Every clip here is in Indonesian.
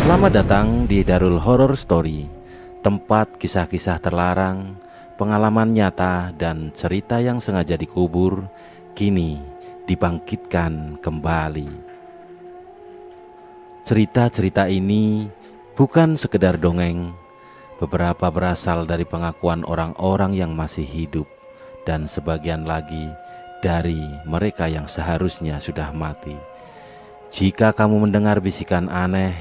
Selamat datang di Darul Horror Story, tempat kisah-kisah terlarang, pengalaman nyata, dan cerita yang sengaja dikubur, kini dibangkitkan kembali. Cerita-cerita ini bukan sekedar dongeng, beberapa berasal dari pengakuan orang-orang yang masih hidup, dan sebagian lagi dari mereka yang seharusnya sudah mati. Jika kamu mendengar bisikan aneh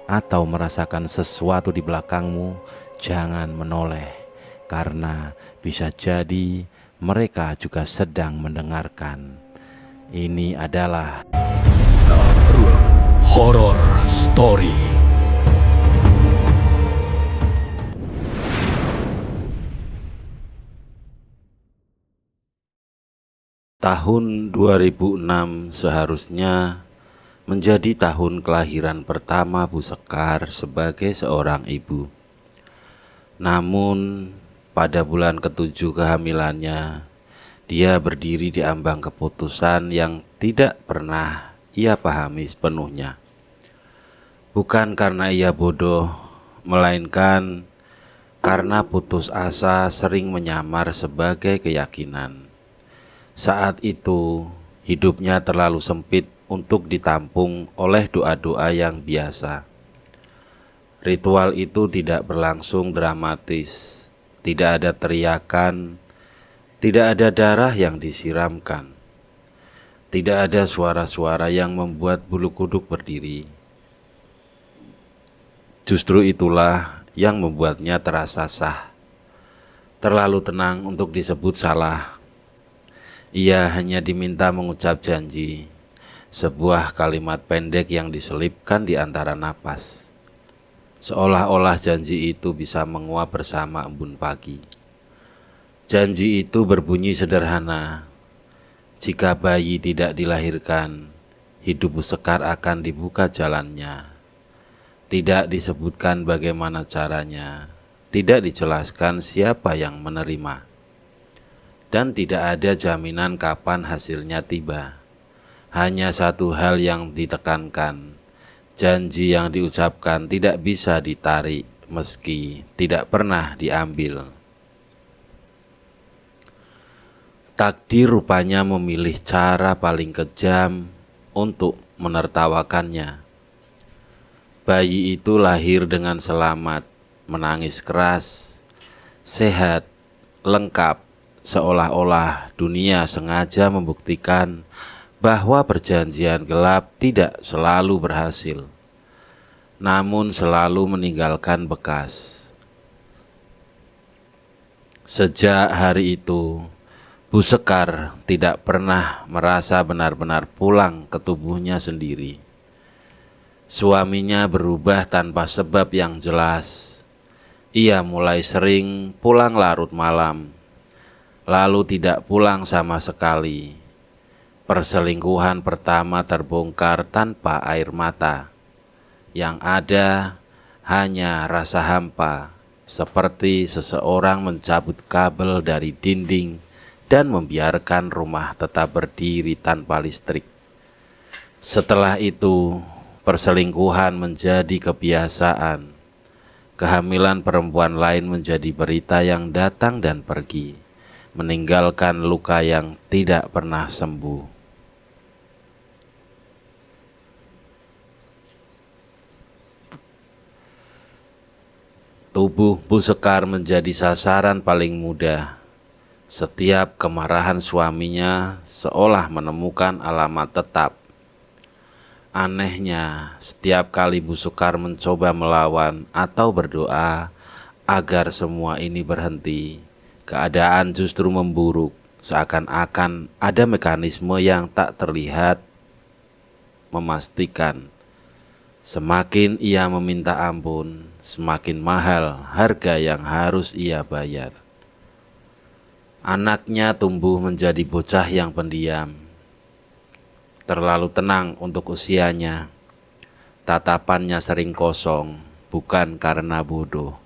atau merasakan sesuatu di belakangmu, jangan menoleh, karena bisa jadi mereka juga sedang mendengarkan. Ini adalah Darul Horror Story. tahun 2006 seharusnya menjadi tahun kelahiran pertama Bu Sekar sebagai seorang ibu. Namun pada bulan ketujuh kehamilannya, dia berdiri di ambang keputusan yang tidak pernah ia pahami sepenuhnya. Bukan karena ia bodoh, melainkan karena putus asa sering menyamar sebagai keyakinan. Saat itu, hidupnya terlalu sempit untuk ditampung oleh doa-doa yang biasa. Ritual itu tidak berlangsung dramatis, tidak ada teriakan, tidak ada darah yang disiramkan, tidak ada suara-suara yang membuat bulu kuduk berdiri. Justru itulah yang membuatnya terasa sah, terlalu tenang untuk disebut salah. Ia hanya diminta mengucap janji, sebuah kalimat pendek yang diselipkan di antara napas, seolah-olah janji itu bisa menguap bersama embun pagi. Janji itu berbunyi sederhana, jika bayi tidak dilahirkan, hidup Bu Sekar akan dibuka jalannya. Tidak disebutkan bagaimana caranya, tidak dijelaskan siapa yang menerima, dan tidak ada jaminan kapan hasilnya tiba. Hanya satu hal yang ditekankan, janji yang diucapkan tidak bisa ditarik meski tidak pernah diambil. Takdir rupanya memilih cara paling kejam untuk menertawakannya. Bayi itu lahir dengan selamat, menangis keras, sehat, lengkap, seolah-olah dunia sengaja membuktikan bahwa perjanjian gelap tidak selalu berhasil, namun selalu meninggalkan bekas. Sejak hari itu, Bu Sekar tidak pernah merasa benar-benar pulang ke tubuhnya sendiri. Suaminya berubah tanpa sebab yang jelas. Ia mulai sering pulang larut malam, lalu tidak pulang sama sekali. Perselingkuhan pertama terbongkar tanpa air mata. Yang ada hanya rasa hampa, seperti seseorang mencabut kabel dari dinding dan membiarkan rumah tetap berdiri tanpa listrik. Setelah itu, perselingkuhan menjadi kebiasaan. Kehamilan perempuan lain menjadi berita yang datang dan pergi, meninggalkan luka yang tidak pernah sembuh. Tubuh Bu Sekar menjadi sasaran paling mudah. Setiap kemarahan suaminya seolah menemukan alamat tetap. Anehnya, setiap kali Bu Sekar mencoba melawan atau berdoa agar semua ini berhenti, keadaan justru memburuk, seakan-akan ada mekanisme yang tak terlihat memastikan semakin ia meminta ampun, semakin mahal harga yang harus ia bayar. Anaknya tumbuh menjadi bocah yang pendiam, terlalu tenang untuk usianya. Tatapannya sering kosong, bukan karena bodoh,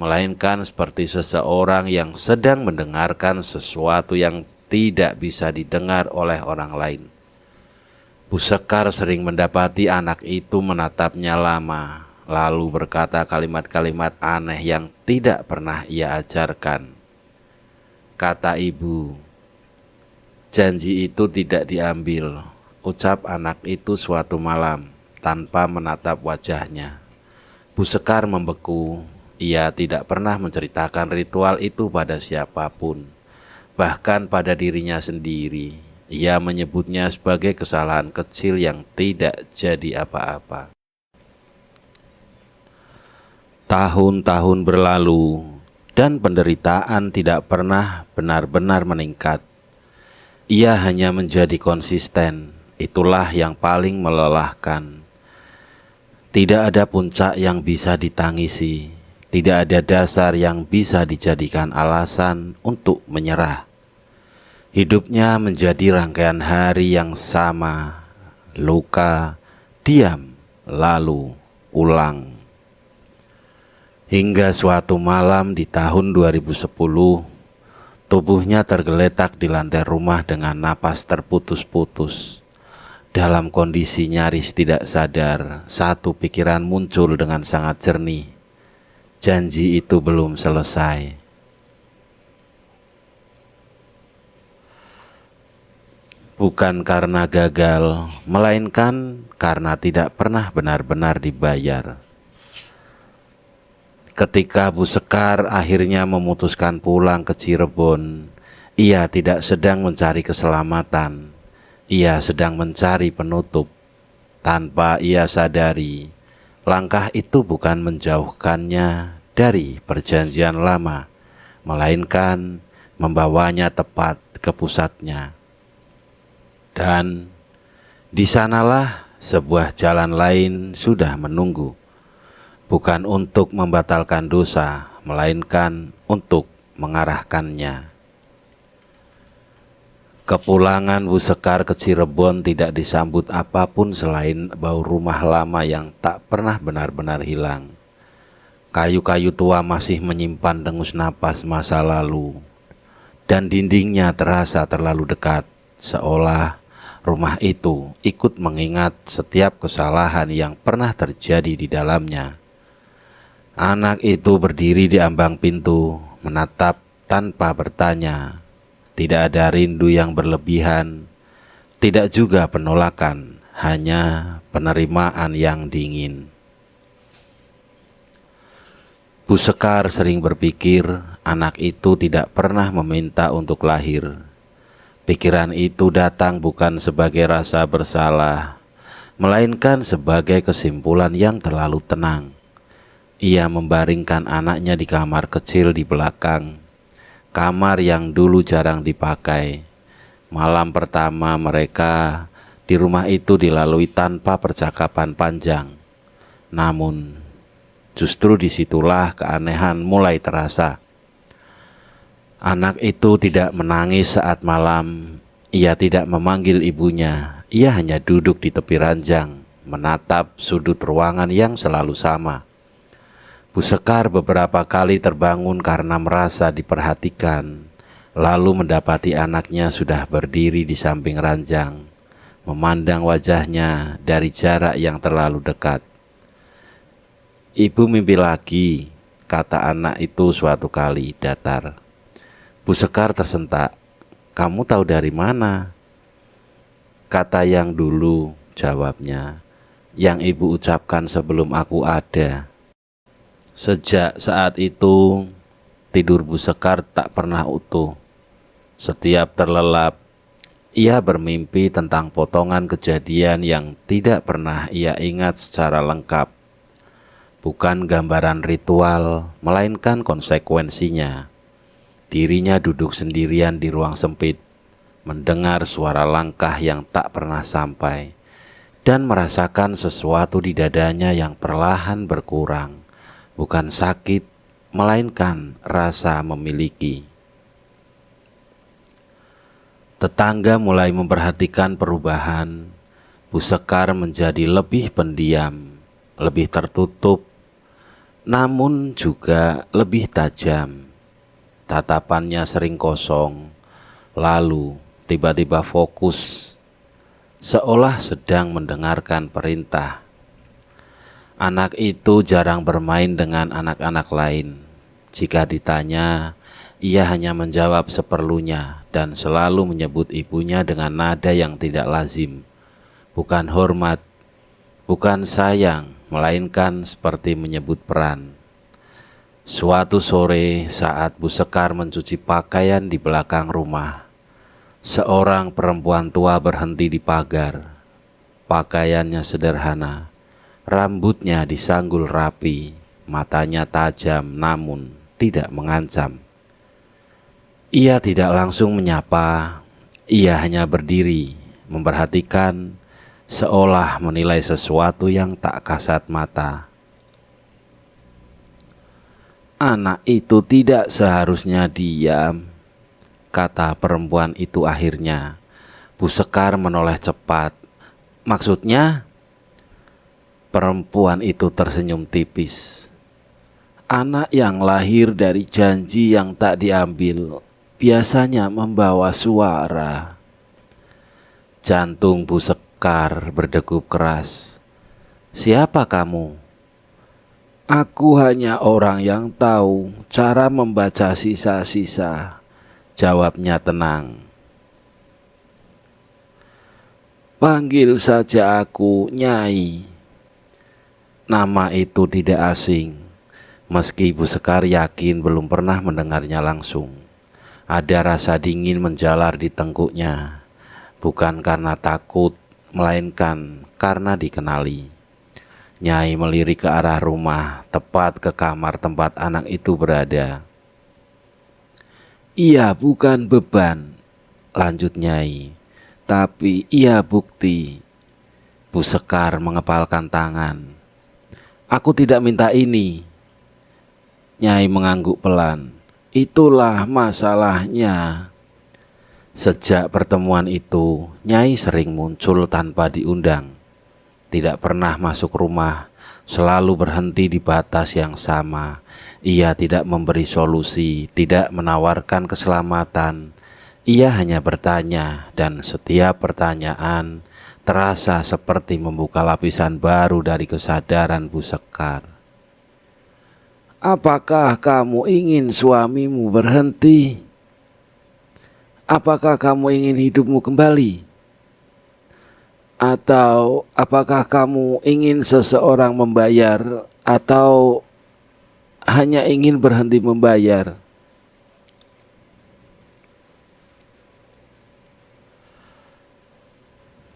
melainkan seperti seseorang yang sedang mendengarkan sesuatu yang tidak bisa didengar oleh orang lain. Bu Sekar sering mendapati anak itu menatapnya lama, lalu berkata kalimat-kalimat aneh yang tidak pernah ia ajarkan. Kata ibu, "Janji itu tidak diambil," ucap anak itu suatu malam tanpa menatap wajahnya. Bu Sekar membeku. Ia tidak pernah menceritakan ritual itu pada siapapun, bahkan pada dirinya sendiri. Ia menyebutnya sebagai kesalahan kecil yang tidak jadi apa-apa. Tahun-tahun berlalu dan penderitaan tidak pernah benar-benar meningkat. Ia hanya menjadi konsisten. Itulah yang paling melelahkan. Tidak ada puncak yang bisa ditangisi. Tidak ada dasar yang bisa dijadikan alasan untuk menyerah. Hidupnya menjadi rangkaian hari yang sama, luka, diam, lalu ulang. Hingga suatu malam di tahun 2010, tubuhnya tergeletak di lantai rumah dengan napas terputus-putus. Dalam kondisi nyaris tidak sadar, satu pikiran muncul dengan sangat jernih. Janji itu belum selesai. Bukan karena gagal, melainkan karena tidak pernah benar-benar dibayar. Ketika Bu Sekar akhirnya memutuskan pulang ke Cirebon, ia tidak sedang mencari keselamatan. Ia sedang mencari penutup. Tanpa ia sadari, langkah itu bukan menjauhkannya dari perjanjian lama, melainkan membawanya tepat ke pusatnya. Dan di sanalah sebuah jalan lain sudah menunggu, bukan untuk membatalkan dosa, melainkan untuk mengarahkannya. Kepulangan Bu Sekar ke Cirebon tidak disambut apapun selain bau rumah lama yang tak pernah benar-benar hilang. Kayu-kayu tua masih menyimpan dengus napas masa lalu, dan dindingnya terasa terlalu dekat, seolah rumah itu ikut mengingat setiap kesalahan yang pernah terjadi di dalamnya. Anak itu berdiri di ambang pintu, menatap tanpa bertanya. Tidak ada rindu yang berlebihan, tidak juga penolakan, hanya penerimaan yang dingin. Bu Sekar sering berpikir anak itu tidak pernah meminta untuk lahir. Pikiran itu datang bukan sebagai rasa bersalah, melainkan sebagai kesimpulan yang terlalu tenang. Ia membaringkan anaknya di kamar kecil di belakang, kamar yang dulu jarang dipakai. Malam pertama mereka di rumah itu dilalui tanpa percakapan panjang. Namun, justru disitulah keanehan mulai terasa. Anak itu tidak menangis saat malam. Ia tidak memanggil ibunya. Ia hanya duduk di tepi ranjang, menatap sudut ruangan yang selalu sama. Bu Sekar beberapa kali terbangun karena merasa diperhatikan, lalu mendapati anaknya sudah berdiri di samping ranjang, memandang wajahnya dari jarak yang terlalu dekat. "Ibu mimpi lagi," kata anak itu suatu kali datar. Bu Sekar tersentak. "Kamu tahu dari mana?" "Kata yang dulu," jawabnya, "yang ibu ucapkan sebelum aku ada." Sejak saat itu, tidur Bu Sekar tak pernah utuh. Setiap terlelap, ia bermimpi tentang potongan kejadian yang tidak pernah ia ingat secara lengkap. Bukan gambaran ritual, melainkan konsekuensinya. Dirinya duduk sendirian di ruang sempit, mendengar suara langkah yang tak pernah sampai, dan merasakan sesuatu di dadanya yang perlahan berkurang. Bukan sakit, melainkan rasa memiliki. Tetangga mulai memperhatikan perubahan. Bu Sekar menjadi lebih pendiam, lebih tertutup, namun juga lebih tajam. Tatapannya sering kosong, lalu tiba-tiba fokus, seolah sedang mendengarkan perintah. Anak itu jarang bermain dengan anak-anak lain. Jika ditanya, ia hanya menjawab seperlunya dan selalu menyebut ibunya dengan nada yang tidak lazim. Bukan hormat, bukan sayang, melainkan seperti menyebut peran. Suatu sore saat Bu Sekar mencuci pakaian di belakang rumah, seorang perempuan tua berhenti di pagar. Pakaiannya sederhana, rambutnya disanggul rapi, matanya tajam namun tidak mengancam. Ia tidak langsung menyapa, ia hanya berdiri, memperhatikan, seolah menilai sesuatu yang tak kasat mata. Anak itu tidak seharusnya diam, kata perempuan itu akhirnya. Bu Sekar menoleh cepat. Maksudnya? Perempuan itu tersenyum tipis. Anak yang lahir dari janji yang tak diambil biasanya membawa suara. Jantung Bu Sekar berdegup keras. Siapa kamu? Aku hanya orang yang tahu cara membaca sisa-sisa, jawabnya tenang. Panggil saja aku Nyai. Nama itu tidak asing, meski Bu Sekar yakin belum pernah mendengarnya langsung. Ada rasa dingin menjalar di tengkuknya, bukan karena takut, melainkan karena dikenali. Nyai melirik ke arah rumah, tepat ke kamar tempat anak itu berada. Ia bukan beban, lanjut Nyai, tapi ia bukti. Bu Sekar mengepalkan tangan. Aku tidak minta ini. Nyai mengangguk pelan. Itulah masalahnya. Sejak pertemuan itu, Nyai sering muncul tanpa diundang. Tidak pernah masuk rumah, selalu berhenti di batas yang sama. Ia tidak memberi solusi, tidak menawarkan keselamatan. Ia hanya bertanya, dan setiap pertanyaan terasa seperti membuka lapisan baru dari kesadaran Bu Sekar. Apakah kamu ingin suamimu berhenti? Apakah kamu ingin hidupmu kembali? Atau apakah kamu ingin seseorang membayar atau hanya ingin berhenti membayar?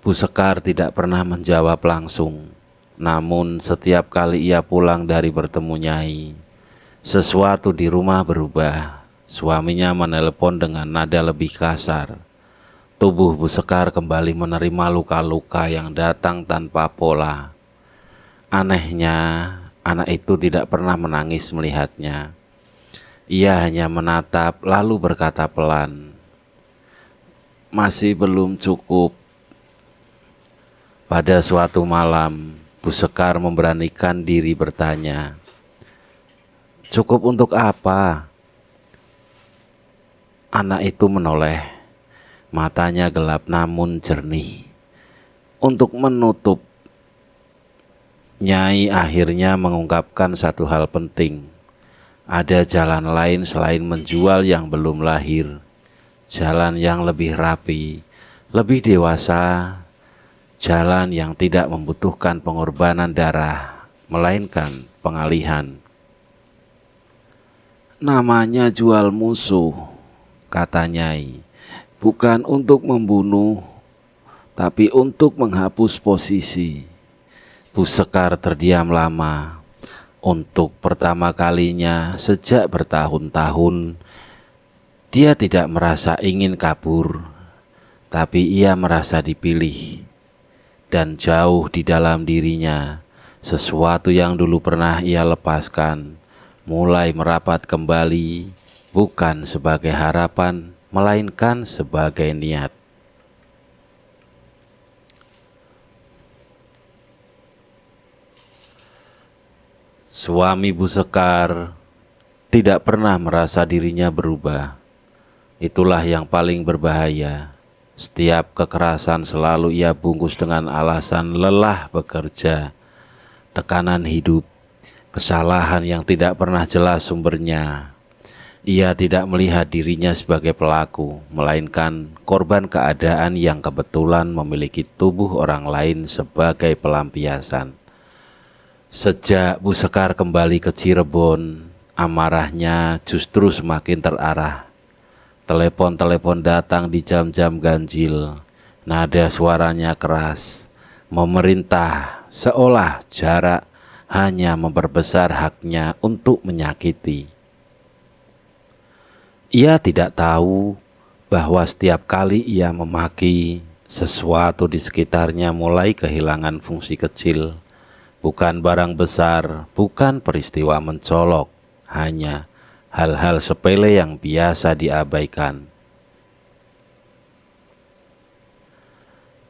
Bu Sekar tidak pernah menjawab langsung. Namun setiap kali ia pulang dari bertemu Nyai, sesuatu di rumah berubah. Suaminya menelepon dengan nada lebih kasar. Tubuh Bu Sekar kembali menerima luka-luka yang datang tanpa pola. Anehnya, anak itu tidak pernah menangis melihatnya. Ia hanya menatap lalu berkata pelan, masih belum cukup. Pada suatu malam, Bu Sekar memberanikan diri bertanya, cukup untuk apa? Anak itu menoleh. Matanya gelap namun jernih. Untuk menutup, Nyai akhirnya mengungkapkan satu hal penting. Ada jalan lain selain menjual yang belum lahir. Jalan yang lebih rapi, lebih dewasa. Jalan yang tidak membutuhkan pengorbanan darah, melainkan pengalihan. Namanya jual musuh, kata Nyai. Bukan untuk membunuh, tapi untuk menghapus posisi. Bu Sekar terdiam lama. Untuk pertama kalinya sejak bertahun-tahun, dia tidak merasa ingin kabur, tapi ia merasa dipilih. Dan jauh di dalam dirinya, sesuatu yang dulu pernah ia lepaskan mulai merapat kembali, bukan sebagai harapan, melainkan sebagai niat. Suami Bu Sekar tidak pernah merasa dirinya berubah. Itulah yang paling berbahaya. Setiap kekerasan selalu ia bungkus dengan alasan lelah bekerja. tekanan hidup, kesalahan yang tidak pernah jelas sumbernya. Ia tidak melihat dirinya sebagai pelaku, melainkan korban keadaan yang kebetulan memiliki tubuh orang lain sebagai pelampiasan. Sejak Bu Sekar kembali ke Cirebon, amarahnya justru semakin terarah. Telepon-telepon datang di jam-jam ganjil, nada suaranya keras, memerintah seolah jarak hanya memperbesar haknya untuk menyakiti. Ia tidak tahu bahwa setiap kali ia memaki, sesuatu di sekitarnya mulai kehilangan fungsi kecil. Bukan barang besar, bukan peristiwa mencolok, hanya hal-hal sepele yang biasa diabaikan.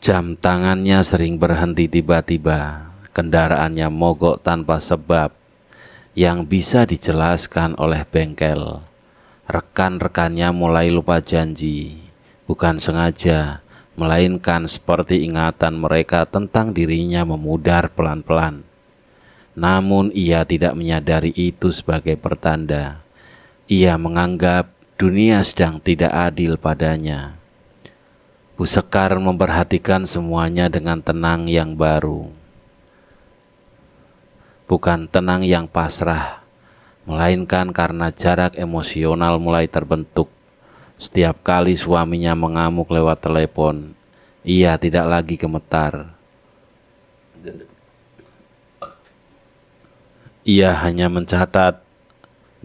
Jam tangannya sering berhenti tiba-tiba, kendaraannya mogok tanpa sebab yang bisa dijelaskan oleh bengkel. Rekan-rekannya mulai lupa janji, bukan sengaja, melainkan seperti ingatan mereka tentang dirinya memudar pelan-pelan. Namun ia tidak menyadari itu sebagai pertanda. Ia menganggap dunia sedang tidak adil padanya. Bu Sekar memperhatikan semuanya dengan tenang yang baru. Bukan tenang yang pasrah, melainkan karena jarak emosional mulai terbentuk. Setiap kali suaminya mengamuk lewat telepon, ia tidak lagi gemetar. Ia hanya mencatat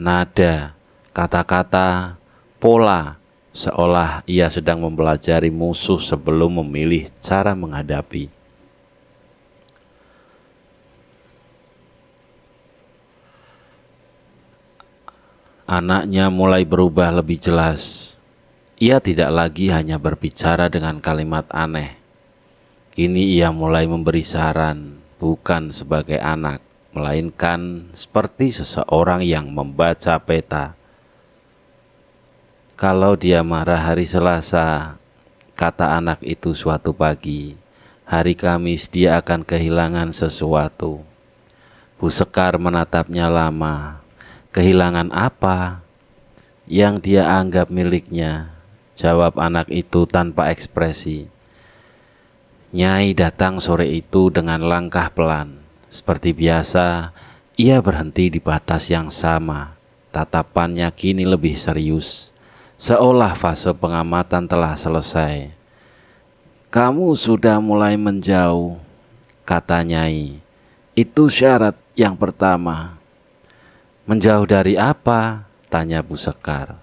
nada, kata-kata, pola, seolah ia sedang mempelajari musuh sebelum memilih cara menghadapi. Anaknya mulai berubah lebih jelas. Ia tidak lagi hanya berbicara dengan kalimat aneh. Kini ia mulai memberi saran, bukan sebagai anak, melainkan seperti seseorang yang membaca peta. Kalau dia marah hari Selasa, kata anak itu suatu pagi, hari Kamis dia akan kehilangan sesuatu. Bu Sekar menatapnya lama. Kehilangan apa? Yang dia anggap miliknya, jawab anak itu tanpa ekspresi. Nyai datang sore itu dengan langkah pelan. Seperti biasa, ia berhenti di batas yang sama. Tatapannya kini lebih serius, seolah fase pengamatan telah selesai. Kamu sudah mulai menjauh, kata Nyai. Itu syarat yang pertama. Menjauh dari apa? Tanya Bu Sekar.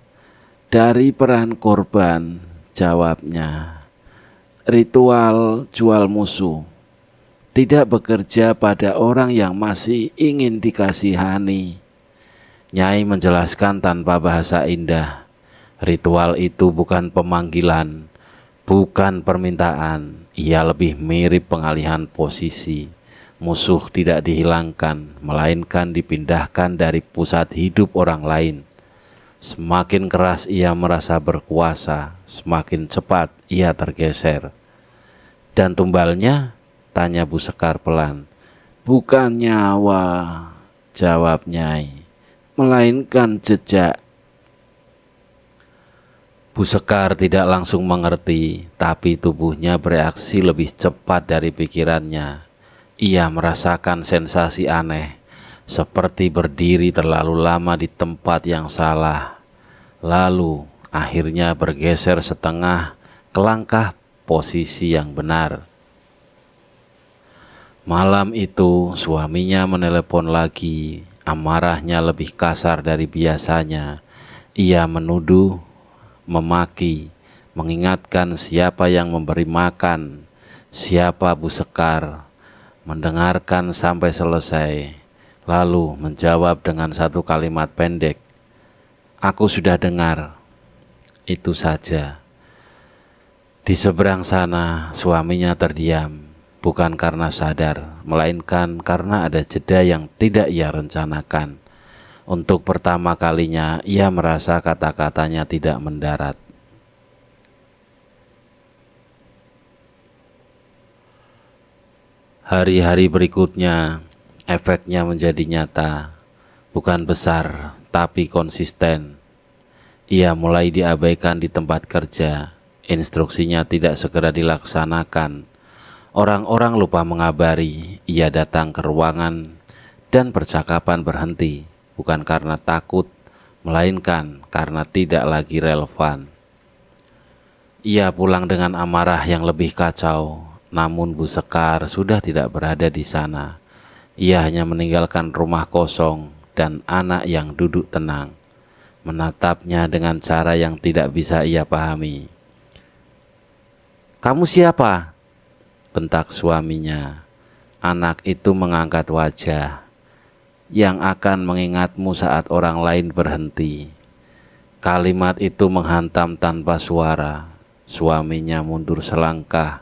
Dari peran korban, jawabnya. Ritual jual musuh tidak bekerja pada orang yang masih ingin dikasihani. Nyai menjelaskan tanpa bahasa indah. Ritual itu bukan pemanggilan, bukan permintaan. Ia lebih mirip pengalihan posisi. Musuh tidak dihilangkan, melainkan dipindahkan dari pusat hidup orang lain. Semakin keras ia merasa berkuasa, semakin cepat ia tergeser. Dan tumbalnya? Tanya Bu Sekar pelan. Bukan nyawa, jawab Nyai, melainkan jejak. Bu Sekar tidak langsung mengerti, tapi tubuhnya bereaksi lebih cepat dari pikirannya. Ia merasakan sensasi aneh, seperti berdiri terlalu lama di tempat yang salah. Lalu akhirnya bergeser setengah ke langkah posisi yang benar. Malam itu suaminya menelepon lagi. Amarahnya lebih kasar dari biasanya. Ia menuduh, memaki, mengingatkan siapa yang memberi makan, siapa Bu Sekar. Mendengarkan sampai selesai, lalu menjawab dengan satu kalimat pendek. Aku sudah dengar. Itu saja. Di seberang sana suaminya terdiam, bukan karena sadar, melainkan karena ada jeda yang tidak ia rencanakan. Untuk pertama kalinya ia merasa kata-katanya tidak mendarat. Hari-hari berikutnya, Efeknya menjadi nyata, bukan besar tapi konsisten. Ia mulai diabaikan di tempat kerja, instruksinya tidak segera dilaksanakan. Orang-orang lupa mengabari, ia datang ke ruangan dan percakapan berhenti, bukan karena takut, melainkan karena tidak lagi relevan. Ia pulang dengan amarah yang lebih kacau, namun Bu Sekar sudah tidak berada di sana. Ia hanya meninggalkan rumah kosong dan anak yang duduk tenang, menatapnya dengan cara yang tidak bisa ia pahami. "Kamu siapa?" bentak suaminya. Anak itu mengangkat wajah. "Yang akan mengingatmu saat orang lain berhenti." Kalimat itu menghantam tanpa suara. Suaminya mundur selangkah.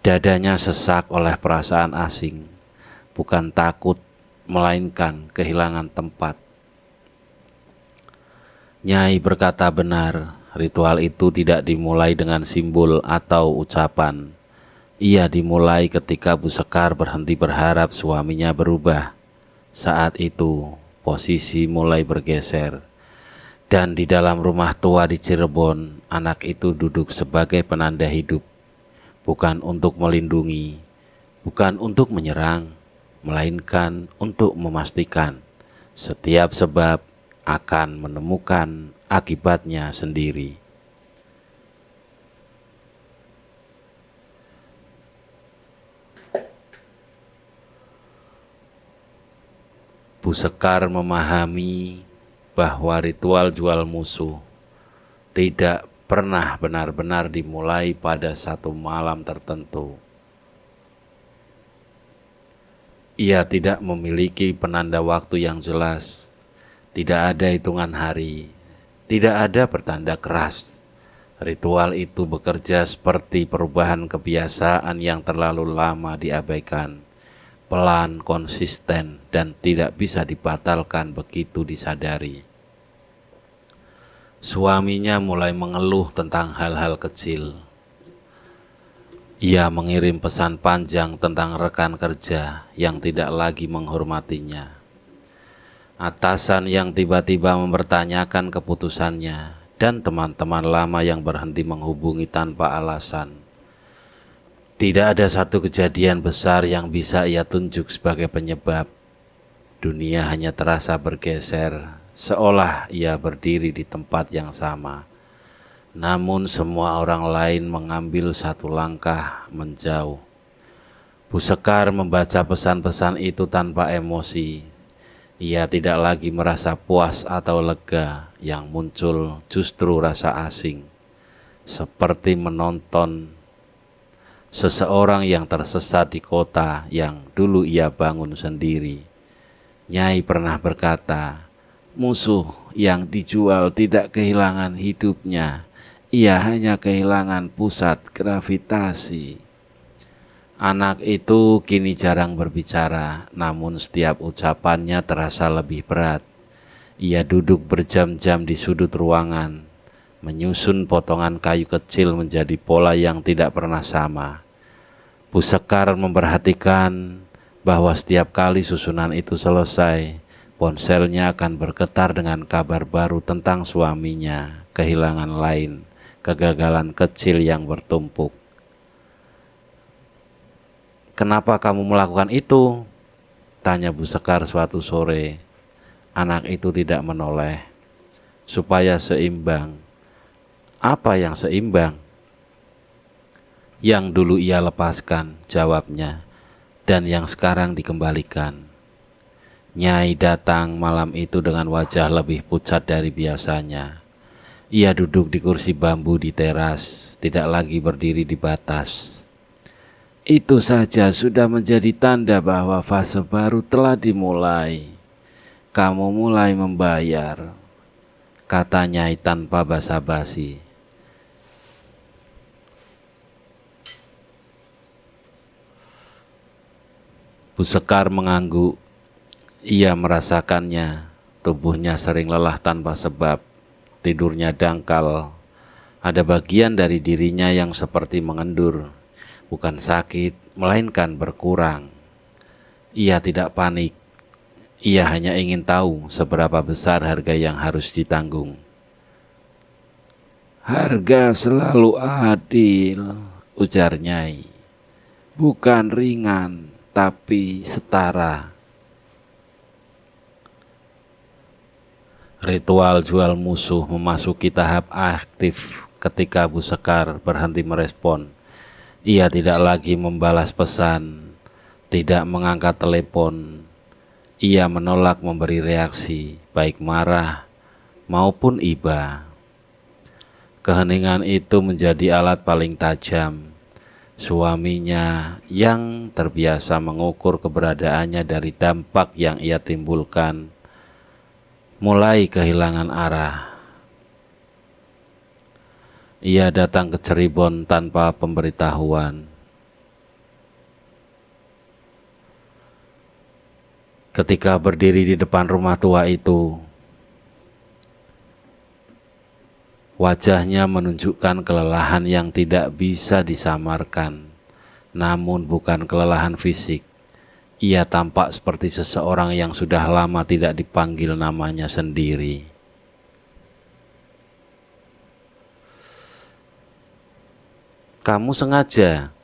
Dadanya sesak oleh perasaan asing. Bukan takut, melainkan kehilangan tempat. Nyai berkata benar, ritual itu tidak dimulai dengan simbol atau ucapan. Ia dimulai ketika Bu Sekar berhenti berharap suaminya berubah. Saat itu, posisi mulai bergeser. Dan di dalam rumah tua di Cirebon, anak itu duduk sebagai penanda hidup. Bukan untuk melindungi, bukan untuk menyerang, melainkan untuk memastikan setiap sebab akan menemukan akibatnya sendiri. Bu Sekar memahami bahwa ritual jual musuh tidak pernah benar-benar dimulai pada satu malam tertentu. Ia tidak memiliki penanda waktu yang jelas. Tidak ada hitungan hari, tidak ada pertanda keras. Ritual itu bekerja seperti perubahan kebiasaan yang terlalu lama diabaikan, pelan, konsisten, dan tidak bisa dibatalkan begitu disadari. Suaminya mulai mengeluh tentang hal-hal kecil. Ia mengirim pesan panjang tentang rekan kerja yang tidak lagi menghormatinya. Atasan yang tiba-tiba mempertanyakan keputusannya, dan teman-teman lama yang berhenti menghubungi tanpa alasan. Tidak ada satu kejadian besar yang bisa ia tunjuk sebagai penyebab. Dunia hanya terasa bergeser, seolah ia berdiri di tempat yang sama. Namun semua orang lain mengambil satu langkah menjauh. Bu Sekar membaca pesan-pesan itu tanpa emosi. Ia tidak lagi merasa puas atau lega, yang muncul justru rasa asing, seperti menonton seseorang yang tersesat di kota yang dulu ia bangun sendiri. Nyai pernah berkata, musuh yang dijual tidak kehilangan hidupnya, ia hanya kehilangan pusat gravitasi. Anak itu kini jarang berbicara, namun setiap ucapannya terasa lebih berat. Ia duduk berjam-jam di sudut ruangan, menyusun potongan kayu kecil menjadi pola yang tidak pernah sama. Bu Sekar memperhatikan bahwa setiap kali susunan itu selesai, ponselnya akan bergetar dengan kabar baru tentang suaminya, kehilangan lain, kegagalan kecil yang bertumpuk. "Kenapa kamu melakukan itu?" tanya Bu Sekar suatu sore. Anak itu tidak menoleh. "Supaya seimbang." "Apa yang seimbang?" "Yang dulu ia lepaskan," jawabnya, "dan yang sekarang dikembalikan." Nyai datang malam itu dengan wajah lebih pucat dari biasanya. Ia duduk di kursi bambu di teras, tidak lagi berdiri di batas. "Itu saja sudah menjadi tanda bahwa fase baru telah dimulai. Kamu mulai membayar," kata Nyai tanpa basa-basi. Bu Sekar mengangguk. Ia merasakannya, tubuhnya sering lelah tanpa sebab, tidurnya dangkal. Ada bagian dari dirinya yang seperti mengendur. Bukan sakit, melainkan berkurang. Ia tidak panik. Ia hanya ingin tahu seberapa besar harga yang harus ditanggung. Harga selalu adil, ujar Nyai. Bukan ringan, tapi setara. Ritual jual musuh memasuki tahap aktif ketika Bu Sekar berhenti merespon. Ia tidak lagi membalas pesan, tidak mengangkat telepon. Ia menolak memberi reaksi, baik marah maupun iba. Keheningan itu menjadi alat paling tajam. Suaminya yang terbiasa mengukur keberadaannya dari dampak yang ia timbulkan, mulai kehilangan arah. Ia datang ke Cirebon tanpa pemberitahuan. Ketika berdiri di depan rumah tua itu, wajahnya menunjukkan kelelahan yang tidak bisa disamarkan. Namun bukan kelelahan fisik. Ia tampak seperti seseorang yang sudah lama tidak dipanggil namanya sendiri. Kamu sengaja,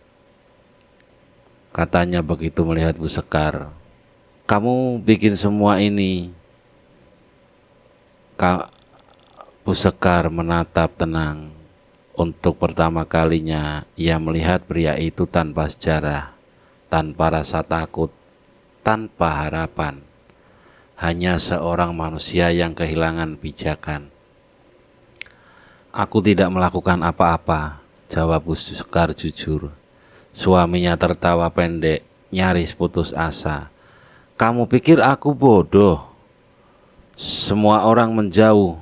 katanya begitu melihat Bu Sekar. Kamu bikin semua ini. Bu Sekar menatap tenang. Untuk pertama kalinya ia melihat pria itu tanpa sejarah, tanpa rasa takut, tanpa harapan. Hanya seorang manusia yang kehilangan pijakan. Aku tidak melakukan apa-apa, jawab Bu Sekar jujur. Suaminya tertawa pendek, nyaris putus asa. Kamu pikir aku bodoh? Semua orang menjauh,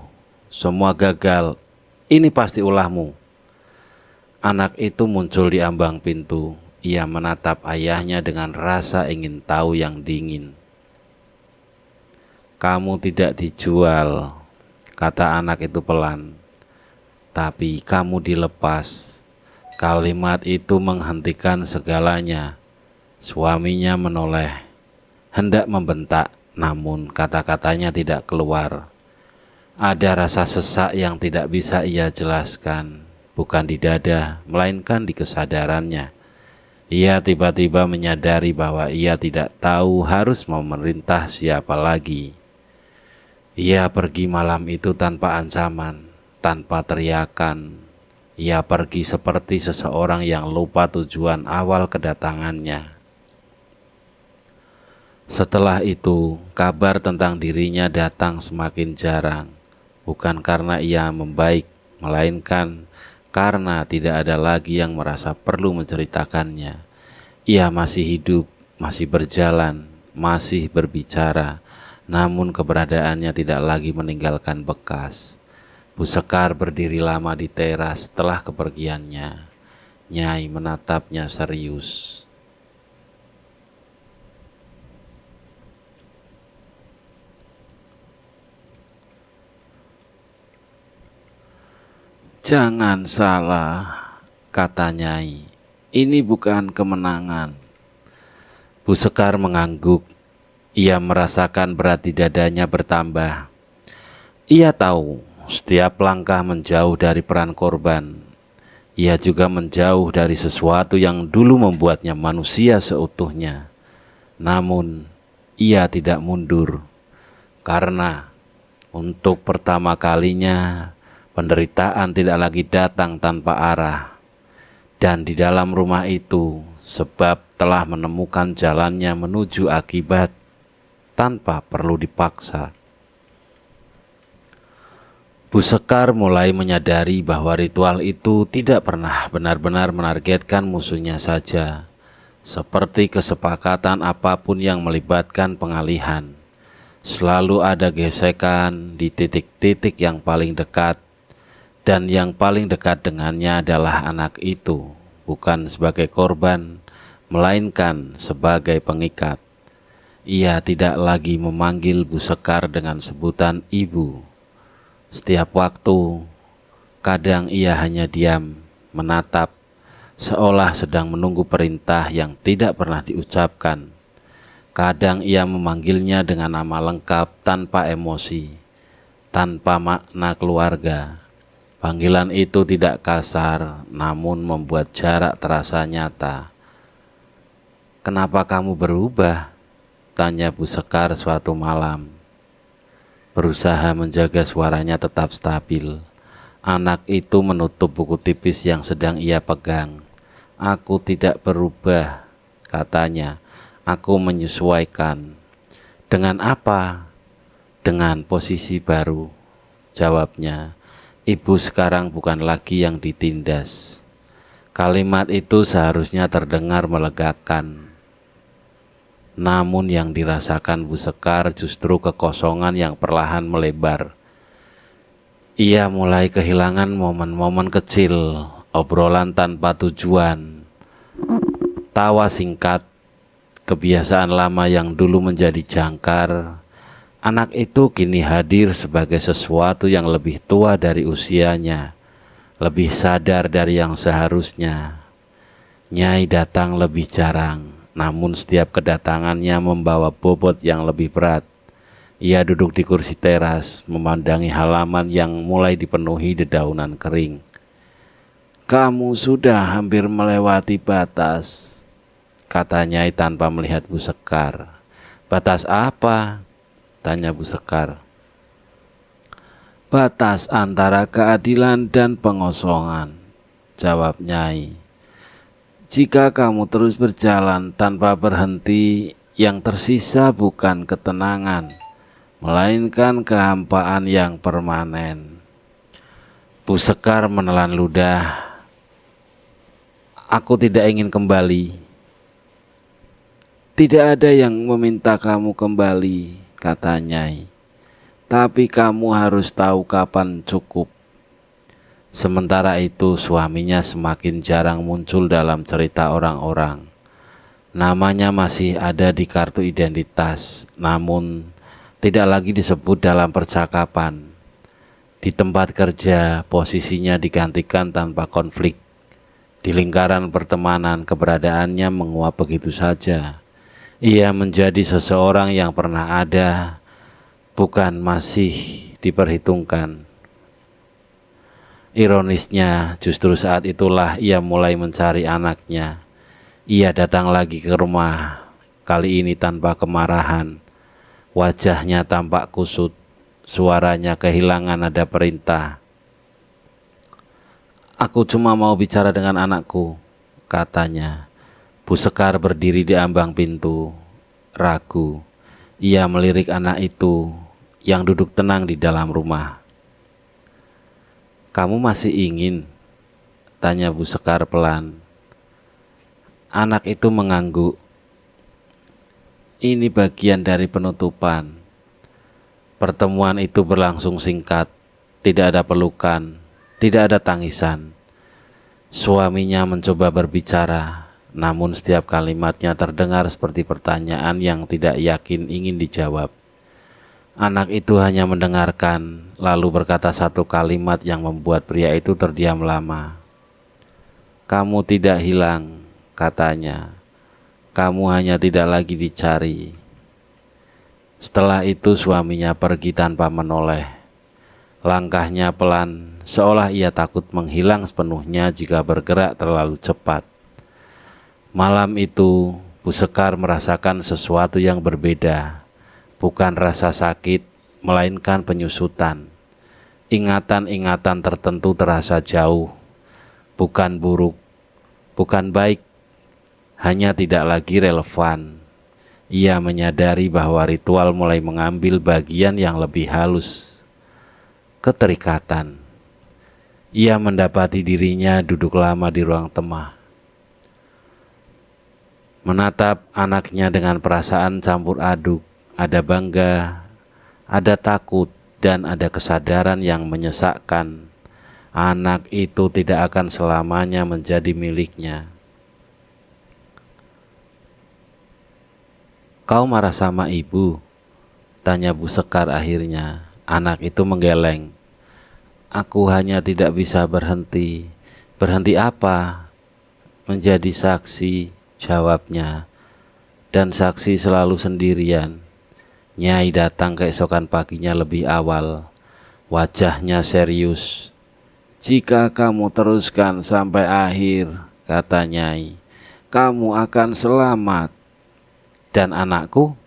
semua gagal. Ini pasti ulahmu. Anak itu muncul di ambang pintu. Ia menatap ayahnya dengan rasa ingin tahu yang dingin. Kamu tidak dijual, kata anak itu pelan. Tapi kamu dilepas. Kalimat itu menghentikan segalanya. Suaminya menoleh, hendak membentak, namun kata-katanya tidak keluar. Ada rasa sesak yang tidak bisa ia jelaskan, bukan di dada, melainkan di kesadarannya. Ia tiba-tiba menyadari bahwa ia tidak tahu harus memerintah siapa lagi. Ia pergi malam itu tanpa ancaman, tanpa teriakan. Ia pergi seperti seseorang yang lupa tujuan awal kedatangannya. Setelah itu, kabar tentang dirinya datang semakin jarang. Bukan karena ia membaik, melainkan karena tidak ada lagi yang merasa perlu menceritakannya. Ia masih hidup, masih berjalan, masih berbicara, namun keberadaannya tidak lagi meninggalkan bekas. Bu Sekar berdiri lama di teras setelah kepergiannya. Nyai menatapnya serius. Jangan salah, kata Nyai. Ini bukan kemenangan. Bu Sekar mengangguk. Ia merasakan berat di dadanya bertambah. Ia tahu setiap langkah menjauh dari peran korban. Ia juga menjauh dari sesuatu yang dulu membuatnya manusia seutuhnya. Namun, ia tidak mundur. Karena untuk pertama kalinya, penderitaan tidak lagi datang tanpa arah. Dan di dalam rumah itu, sebab telah menemukan jalannya menuju akibat tanpa perlu dipaksa. Bu Sekar mulai menyadari bahwa ritual itu tidak pernah benar-benar menargetkan musuhnya saja. Seperti kesepakatan apapun yang melibatkan pengalihan, selalu ada gesekan di titik-titik yang paling dekat. Dan yang paling dekat dengannya adalah anak itu, bukan sebagai korban, melainkan sebagai pengikat. Ia tidak lagi memanggil Bu Sekar dengan sebutan ibu. Setiap waktu, kadang ia hanya diam, menatap, seolah sedang menunggu perintah yang tidak pernah diucapkan. Kadang ia memanggilnya dengan nama lengkap tanpa emosi, tanpa makna keluarga. Panggilan itu tidak kasar, namun membuat jarak terasa nyata. "Kenapa kamu berubah?" tanya Bu Sekar suatu malam. Berusaha menjaga suaranya tetap stabil, anak itu menutup buku tipis yang sedang ia pegang. "Aku tidak berubah," katanya. "Aku menyesuaikan." "Dengan apa?" "Dengan posisi baru," jawabnya. "Ibu sekarang bukan lagi yang ditindas." Kalimat itu seharusnya terdengar melegakan. Namun yang dirasakan Bu Sekar justru kekosongan yang perlahan melebar. Ia mulai kehilangan momen-momen kecil, obrolan tanpa tujuan, tawa singkat, kebiasaan lama yang dulu menjadi jangkar. Anak itu kini hadir sebagai sesuatu yang lebih tua dari usianya, lebih sadar dari yang seharusnya. Nyai datang lebih jarang, namun setiap kedatangannya membawa bobot yang lebih berat. Ia duduk di kursi teras, memandangi halaman yang mulai dipenuhi dedaunan kering. "Kamu sudah hampir melewati batas," kata Nyai tanpa melihat Bu Sekar. "Batas apa?" tanya Bu Sekar. "Batas antara keadilan dan pengosongan," jawab Nyai. "Jika kamu terus berjalan tanpa berhenti, yang tersisa bukan ketenangan, melainkan kehampaan yang permanen." Bu Sekar menelan ludah. "Aku tidak ingin kembali." "Tidak ada yang meminta kamu kembali," kata Nyai. "Tapi kamu harus tahu kapan cukup." Sementara itu suaminya semakin jarang muncul dalam cerita orang-orang. Namanya masih ada di kartu identitas, namun tidak lagi disebut dalam percakapan. Di tempat kerja posisinya digantikan tanpa konflik. Di lingkaran pertemanan keberadaannya menguap begitu saja. Ia menjadi seseorang yang pernah ada, bukan masih diperhitungkan. Ironisnya, justru saat itulah ia mulai mencari anaknya. Ia datang lagi ke rumah, kali ini tanpa kemarahan. Wajahnya tampak kusut, suaranya kehilangan nada perintah. "Aku cuma mau bicara dengan anakku," katanya. Bu Sekar berdiri di ambang pintu, ragu. Ia melirik anak itu yang duduk tenang di dalam rumah. "Kamu masih ingin?" tanya Bu Sekar pelan. Anak itu mengangguk. "Ini bagian dari penutupan." Pertemuan itu berlangsung singkat, tidak ada pelukan, tidak ada tangisan. Suaminya mencoba berbicara, namun setiap kalimatnya terdengar seperti pertanyaan yang tidak yakin ingin dijawab. Anak itu hanya mendengarkan, lalu berkata satu kalimat yang membuat pria itu terdiam lama. "Kamu tidak hilang," katanya. "Kamu hanya tidak lagi dicari." Setelah itu suaminya pergi tanpa menoleh. Langkahnya pelan, seolah ia takut menghilang sepenuhnya jika bergerak terlalu cepat. Malam itu, Bu Sekar merasakan sesuatu yang berbeda. Bukan rasa sakit, melainkan penyusutan. Ingatan-ingatan tertentu terasa jauh, bukan buruk, bukan baik, hanya tidak lagi relevan. Ia menyadari bahwa ritual mulai mengambil bagian yang lebih halus, keterikatan. Ia mendapati dirinya duduk lama di ruang tengah, menatap anaknya dengan perasaan campur aduk. Ada bangga, ada takut, dan ada kesadaran yang menyesakkan. Anak itu tidak akan selamanya menjadi miliknya. "Kau marah sama ibu?" tanya Bu Sekar akhirnya. Anak itu menggeleng. "Aku hanya tidak bisa berhenti." "Berhenti apa?" "Menjadi saksi," jawabnya. dan saksi selalu sendirian. Nyai datang keesokan paginya lebih awal. Wajahnya serius. "Jika kamu teruskan sampai akhir," kata Nyai, "kamu akan selamat." "Dan anakku?"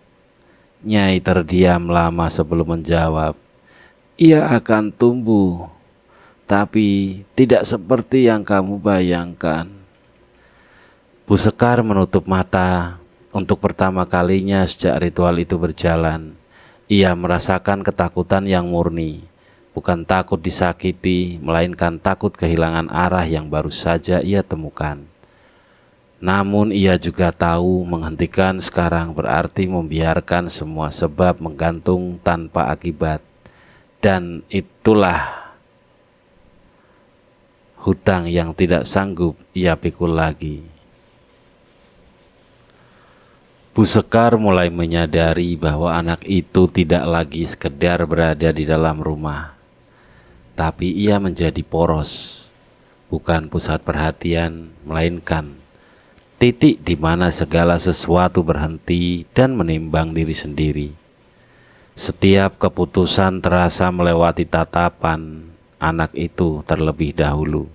Nyai terdiam lama sebelum menjawab. "Ia akan tumbuh, tapi tidak seperti yang kamu bayangkan." Bu Sekar menutup mata. Untuk pertama kalinya sejak ritual itu berjalan, ia merasakan ketakutan yang murni. Bukan takut disakiti, melainkan takut kehilangan arah yang baru saja ia temukan. Namun ia juga tahu menghentikan sekarang berarti membiarkan semua sebab menggantung tanpa akibat. Dan itulah hutang yang tidak sanggup ia pikul lagi. Bu Sekar mulai menyadari bahwa anak itu tidak lagi sekedar berada di dalam rumah, tapi ia menjadi poros, bukan pusat perhatian, melainkan titik di mana segala sesuatu berhenti dan menimbang diri sendiri. Setiap keputusan terasa melewati tatapan anak itu terlebih dahulu,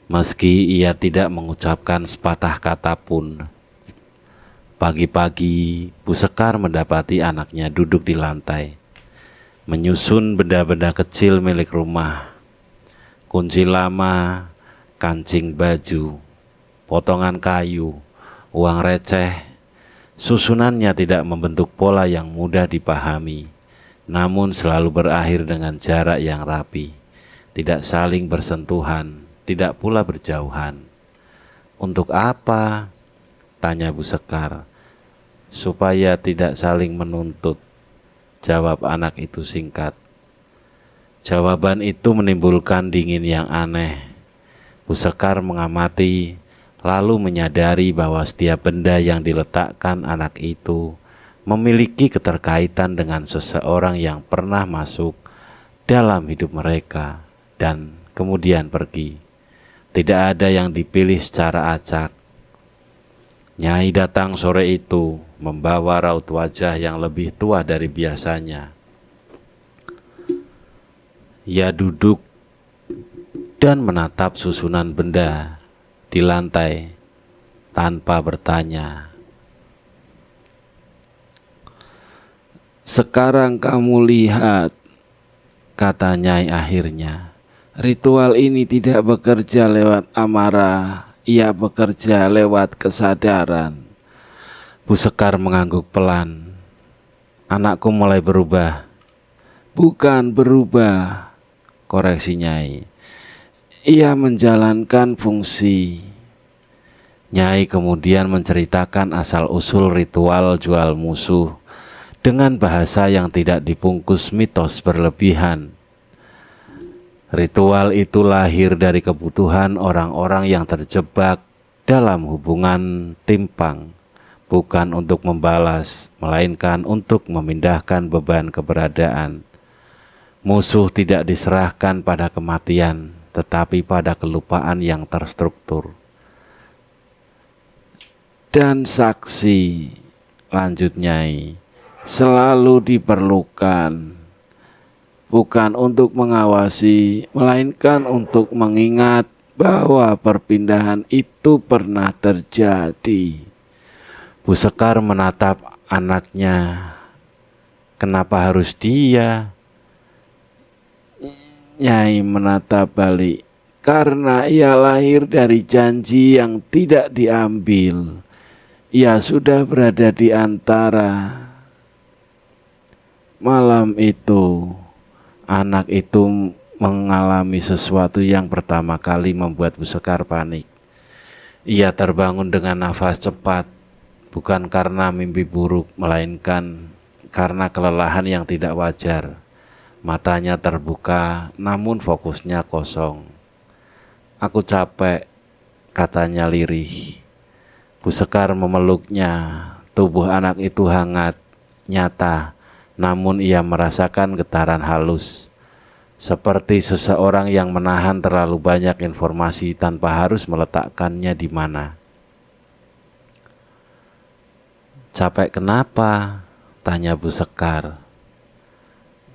meski ia tidak mengucapkan sepatah kata pun. Pagi-pagi, Bu Sekar mendapati anaknya duduk di lantai, menyusun benda-benda kecil milik rumah. Kunci lama, kancing baju, potongan kayu, uang receh. Susunannya tidak membentuk pola yang mudah dipahami, namun selalu berakhir dengan jarak yang rapi, tidak saling bersentuhan, tidak pula berjauhan. "Untuk apa?" tanya Bu Sekar. "Supaya tidak saling menuntut," jawab anak itu singkat. Jawaban itu menimbulkan dingin yang aneh. Bu Sekar mengamati, lalu menyadari bahwa setiap benda yang diletakkan anak itu memiliki keterkaitan dengan seseorang yang pernah masuk dalam hidup mereka dan kemudian pergi. Tidak ada yang dipilih secara acak. Nyai datang sore itu membawa raut wajah yang lebih tua dari biasanya. Ia duduk dan menatap susunan benda di lantai tanpa bertanya. "Sekarang kamu lihat," kata Nyai akhirnya, "ritual ini tidak bekerja lewat amarah, ia bekerja lewat kesadaran." Bu Sekar mengangguk pelan. "Anakku mulai berubah." "Bukan berubah," koreksi Nyai. "Ia menjalankan fungsi." Nyai kemudian menceritakan asal-usul ritual jual musuh dengan bahasa yang tidak dibungkus mitos berlebihan. Ritual itu lahir dari kebutuhan orang-orang yang terjebak dalam hubungan timpang, bukan untuk membalas, melainkan untuk memindahkan beban keberadaan. Musuh tidak diserahkan pada kematian, tetapi pada kelupaan yang terstruktur. "Dan saksi," lanjut Nyai, "selalu diperlukan. Bukan untuk mengawasi, melainkan untuk mengingat bahwa perpindahan itu pernah terjadi." Bu Sekar menatap anaknya. "Kenapa harus dia?" Nyai menatap balik. "Karena ia lahir dari janji yang tidak diambil. Ia sudah berada di antara." Malam itu, anak itu mengalami sesuatu yang pertama kali membuat Bu Sekar panik. Ia terbangun dengan nafas cepat, bukan karena mimpi buruk, melainkan karena kelelahan yang tidak wajar. Matanya terbuka, namun fokusnya kosong. "Aku capek," katanya lirih. Bu Sekar memeluknya. Tubuh anak itu hangat, nyata, namun ia merasakan getaran halus, seperti seseorang yang menahan terlalu banyak informasi tanpa harus meletakkannya di mana. Capek kenapa? Tanya Bu Sekar.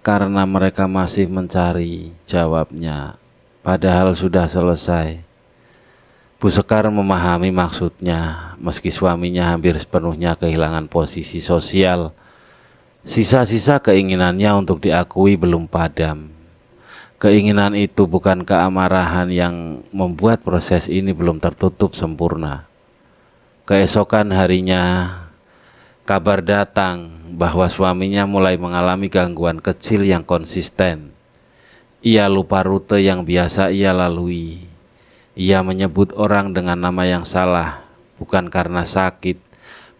Karena mereka masih mencari, jawabnya. Padahal sudah selesai. Bu Sekar memahami maksudnya, meski suaminya hampir sepenuhnya kehilangan posisi sosial. Sisa-sisa keinginannya untuk diakui belum padam. Keinginan itu bukan keamarahan yang membuat proses ini belum tertutup sempurna. Keesokan harinya, kabar datang bahwa suaminya mulai mengalami gangguan kecil yang konsisten. Ia lupa rute yang biasa ia lalui. Ia menyebut orang dengan nama yang salah, bukan karena sakit,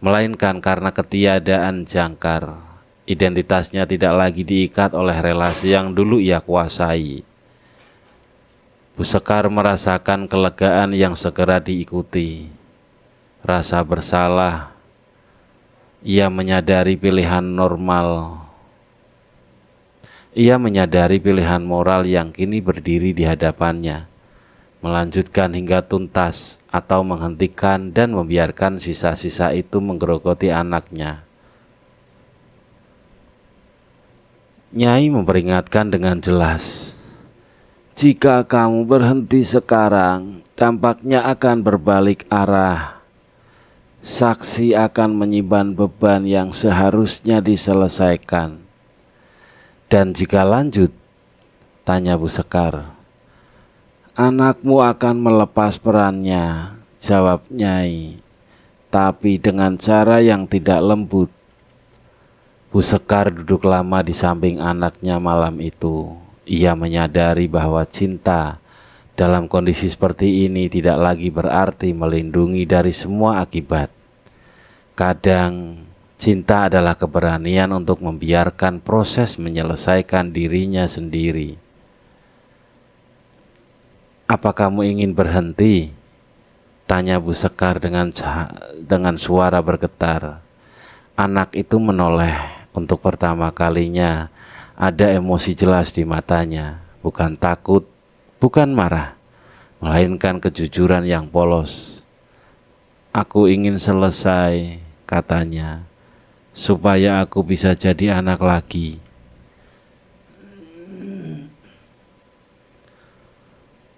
melainkan karena ketiadaan jangkar. Identitasnya tidak lagi diikat oleh relasi yang dulu ia kuasai. Bu Sekar merasakan kelegaan yang segera diikuti. Rasa bersalah. Ia menyadari pilihan moral yang kini berdiri di hadapannya. Melanjutkan hingga tuntas atau menghentikan dan membiarkan sisa-sisa itu menggerogoti anaknya. Nyai memperingatkan dengan jelas, jika kamu berhenti sekarang, dampaknya akan berbalik arah. Saksi akan menyimpan beban yang seharusnya diselesaikan. Dan jika lanjut, tanya Bu Sekar, anakmu akan melepas perannya, jawab Nyai, tapi dengan cara yang tidak lembut. Bu Sekar duduk lama di samping anaknya malam itu. Ia menyadari bahwa cinta dalam kondisi seperti ini tidak lagi berarti melindungi dari semua akibat. Kadang cinta adalah keberanian untuk membiarkan proses menyelesaikan dirinya sendiri. Apa kamu ingin berhenti? Tanya Bu Sekar dengan suara bergetar. Anak itu menoleh. Untuk pertama kalinya ada emosi jelas di matanya. Bukan takut, bukan marah, melainkan kejujuran yang polos. Aku ingin selesai, katanya, supaya aku bisa jadi anak lagi.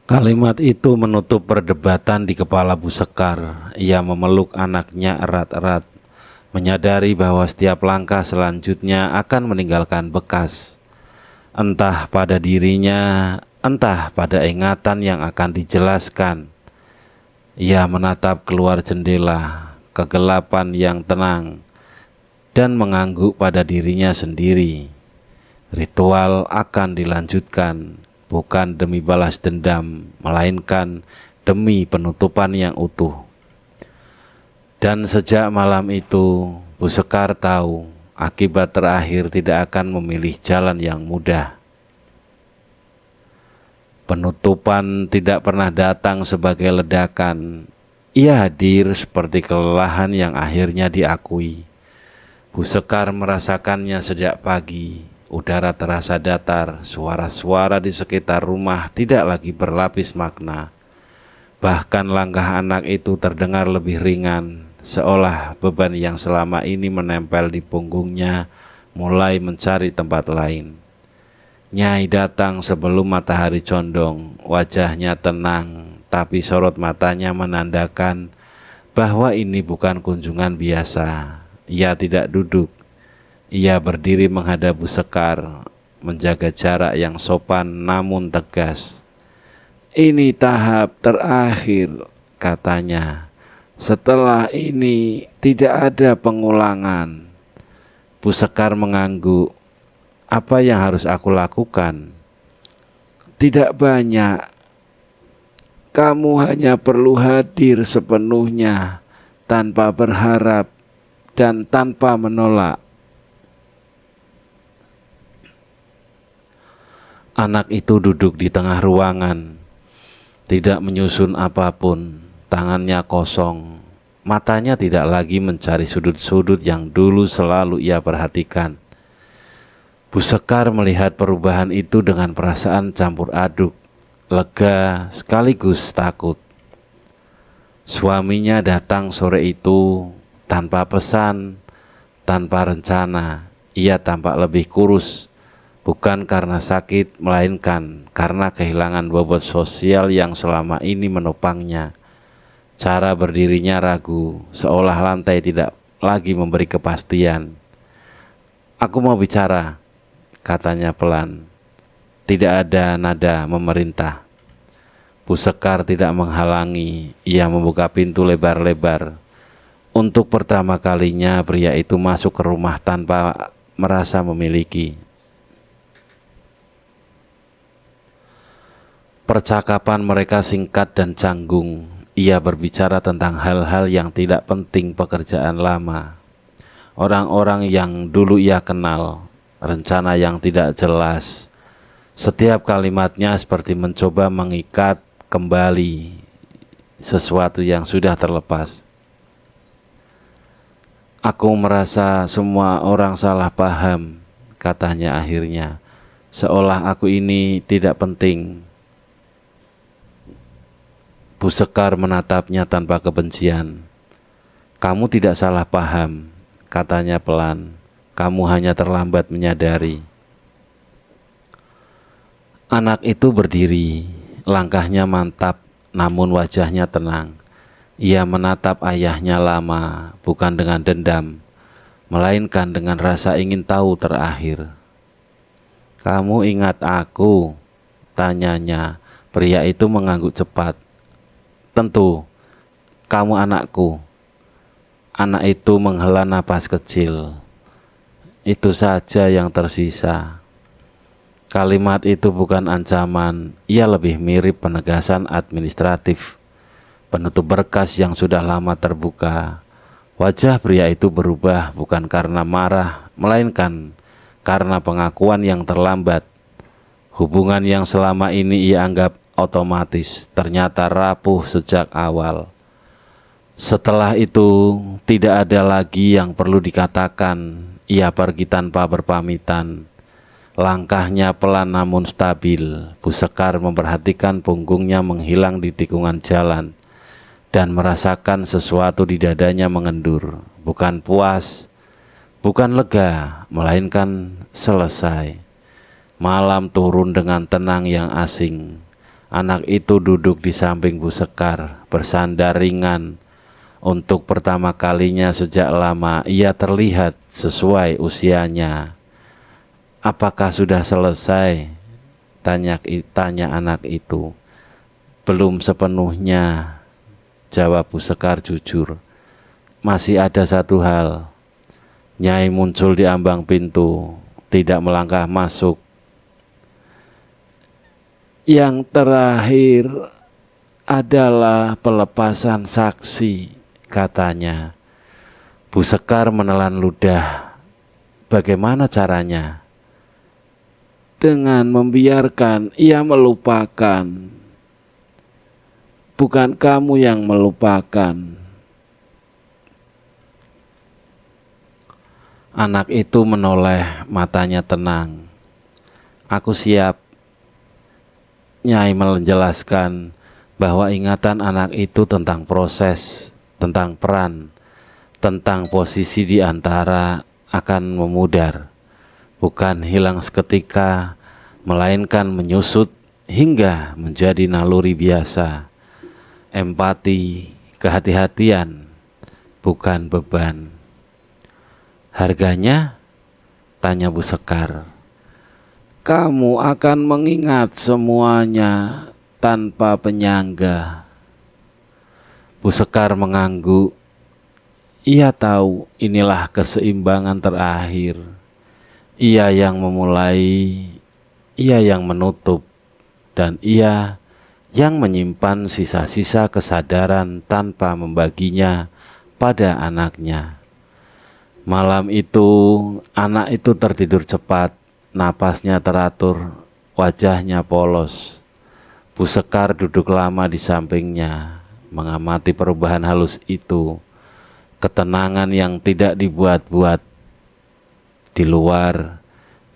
Kalimat itu menutup perdebatan di kepala Bu Sekar. Ia memeluk anaknya erat-erat, menyadari bahwa setiap langkah selanjutnya akan meninggalkan bekas, entah pada dirinya, entah pada ingatan yang akan dijelaskan. Ia menatap keluar jendela, kegelapan yang tenang, dan mengangguk pada dirinya sendiri. Ritual akan dilanjutkan, bukan demi balas dendam, melainkan demi penutupan yang utuh. Dan sejak malam itu, Bu Sekar tahu akibat terakhir tidak akan memilih jalan yang mudah. Penutupan tidak pernah datang sebagai ledakan. Ia hadir seperti kelelahan yang akhirnya diakui. Bu Sekar merasakannya sejak pagi. Udara terasa datar, suara-suara di sekitar rumah tidak lagi berlapis makna. Bahkan langkah anak itu terdengar lebih ringan, seolah beban yang selama ini menempel di punggungnya mulai mencari tempat lain. Nyai datang sebelum matahari condong. Wajahnya tenang, tapi sorot matanya menandakan bahwa ini bukan kunjungan biasa. Ia tidak duduk. Ia berdiri menghadap Bu Sekar, menjaga jarak yang sopan namun tegas. Ini tahap terakhir, katanya. Setelah ini tidak ada pengulangan. Bu Sekar mengangguk. Apa yang harus aku lakukan? Tidak banyak. Kamu hanya perlu hadir sepenuhnya, tanpa berharap dan tanpa menolak. Anak itu duduk di tengah ruangan, tidak menyusun apapun, tangannya kosong. Matanya tidak lagi mencari sudut-sudut yang dulu selalu ia perhatikan. Bu Sekar melihat perubahan itu dengan perasaan campur aduk, lega sekaligus takut. Suaminya datang sore itu tanpa pesan, tanpa rencana, ia tampak lebih kurus, bukan karena sakit, melainkan karena kehilangan bobot sosial yang selama ini menopangnya. Cara berdirinya ragu, seolah lantai tidak lagi memberi kepastian. "Aku mau bicara," katanya pelan. Tidak ada nada memerintah. Bu Sekar tidak menghalangi, ia membuka pintu lebar-lebar. Untuk pertama kalinya pria itu masuk ke rumah tanpa merasa memiliki. Percakapan mereka singkat dan canggung. Ia berbicara tentang hal-hal yang tidak penting, pekerjaan lama, orang-orang yang dulu ia kenal, rencana yang tidak jelas. Setiap kalimatnya seperti mencoba mengikat kembali sesuatu yang sudah terlepas. "Aku merasa semua orang salah paham," katanya akhirnya, "seolah aku ini tidak penting." Bu Sekar menatapnya tanpa kebencian. "Kamu tidak salah paham," katanya pelan. "Kamu hanya terlambat menyadari." Anak itu berdiri, langkahnya mantap, namun wajahnya tenang. Ia menatap ayahnya lama, bukan dengan dendam, melainkan dengan rasa ingin tahu terakhir. "Kamu ingat aku?" tanyanya. Pria itu mengangguk cepat. "Tentu, kamu anakku." Anak itu menghela napas kecil. Itu saja yang tersisa. Kalimat itu bukan ancaman, ia lebih mirip penegasan administratif, penutup berkas yang sudah lama terbuka. Wajah pria itu berubah bukan karena marah, melainkan karena pengakuan yang terlambat. Hubungan yang selama ini ia anggap otomatis ternyata rapuh sejak awal. Setelah itu tidak ada lagi yang perlu dikatakan. Ia pergi tanpa berpamitan. Langkahnya pelan namun stabil. Bu Sekar memperhatikan punggungnya menghilang di tikungan jalan dan merasakan sesuatu di dadanya mengendur. Bukan puas, bukan lega, melainkan selesai. Malam turun dengan tenang yang asing. Anak itu duduk di samping Bu Sekar, bersandar ringan. Untuk pertama kalinya sejak lama ia terlihat sesuai usianya. "Apakah sudah selesai?" tanya anak itu. "Belum sepenuhnya," jawab Bu Sekar jujur. "Masih ada satu hal." Nyai muncul di ambang pintu, tidak melangkah masuk. "Yang terakhir adalah pelepasan saksi," katanya. Bu Sekar menelan ludah. "Bagaimana caranya?" "Dengan membiarkan ia melupakan. Bukan kamu yang melupakan." Anak itu menoleh, matanya tenang. "Aku siap." Nyai menjelaskan bahwa ingatan anak itu tentang proses, tentang peran, tentang posisi di antara akan memudar, bukan hilang seketika, melainkan menyusut hingga menjadi naluri biasa. Empati, kehati-hatian, bukan beban. "Harganya?" tanya Bu Sekar. "Kamu akan mengingat semuanya tanpa penyangga." Bu Sekar mengangguk. Ia tahu inilah keseimbangan terakhir. Ia yang memulai, ia yang menutup, dan ia yang menyimpan sisa-sisa kesadaran tanpa membaginya pada anaknya. Malam itu, anak itu tertidur cepat. Napasnya teratur, wajahnya polos. Bu Sekar duduk lama di sampingnya, mengamati perubahan halus itu. Ketenangan yang tidak dibuat-buat. Di luar,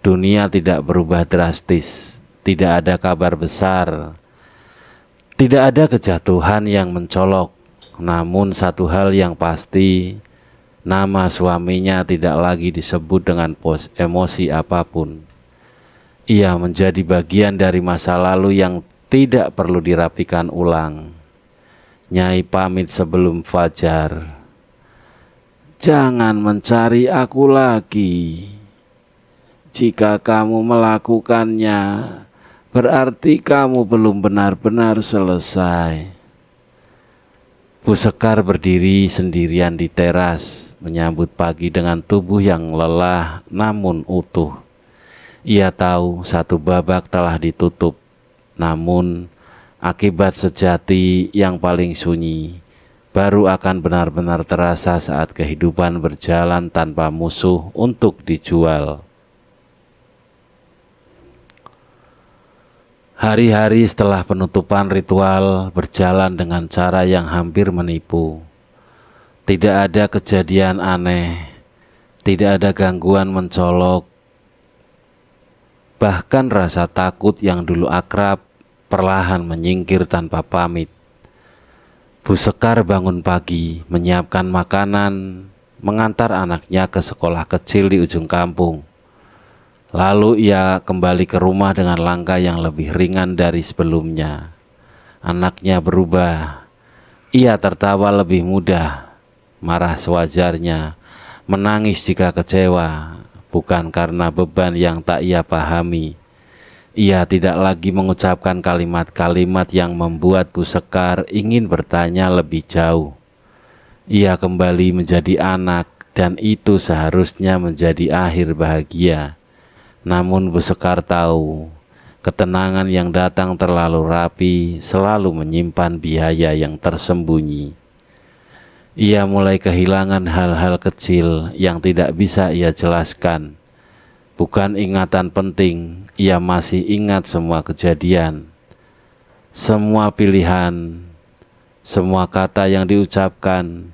dunia tidak berubah drastis. Tidak ada kabar besar. Tidak ada kejatuhan yang mencolok. Namun satu hal yang pasti, Nama suaminya tidak lagi disebut dengan emosi apapun. Ia menjadi bagian dari masa lalu yang tidak perlu dirapikan ulang. Nyai pamit sebelum fajar. Jangan mencari aku lagi. Jika kamu melakukannya, berarti kamu belum benar-benar selesai. Bu Sekar berdiri sendirian di teras, menyambut pagi dengan tubuh yang lelah namun utuh. Ia tahu satu babak telah ditutup, namun akibat sejati yang paling sunyi baru akan benar-benar terasa saat kehidupan berjalan tanpa musuh untuk dijual. Hari-hari setelah penutupan ritual berjalan dengan cara yang hampir menipu. Tidak ada kejadian aneh, tidak ada gangguan mencolok. Bahkan rasa takut yang dulu akrab perlahan menyingkir tanpa pamit. Bu Sekar bangun pagi, menyiapkan makanan, mengantar anaknya ke sekolah kecil di ujung kampung. Lalu ia kembali ke rumah dengan langkah yang lebih ringan dari sebelumnya. Anaknya berubah. Ia tertawa lebih mudah, marah sewajarnya, menangis jika kecewa, bukan karena beban yang tak ia pahami. Ia tidak lagi mengucapkan kalimat-kalimat yang membuat Bu Sekar ingin bertanya lebih jauh. Ia kembali menjadi anak dan itu seharusnya menjadi akhir bahagia. Namun Bu Sekar tahu, ketenangan yang datang terlalu rapi selalu menyimpan biaya yang tersembunyi. Ia mulai kehilangan hal-hal kecil yang tidak bisa ia jelaskan. Bukan ingatan penting, ia masih ingat semua kejadian, semua pilihan, semua kata yang diucapkan.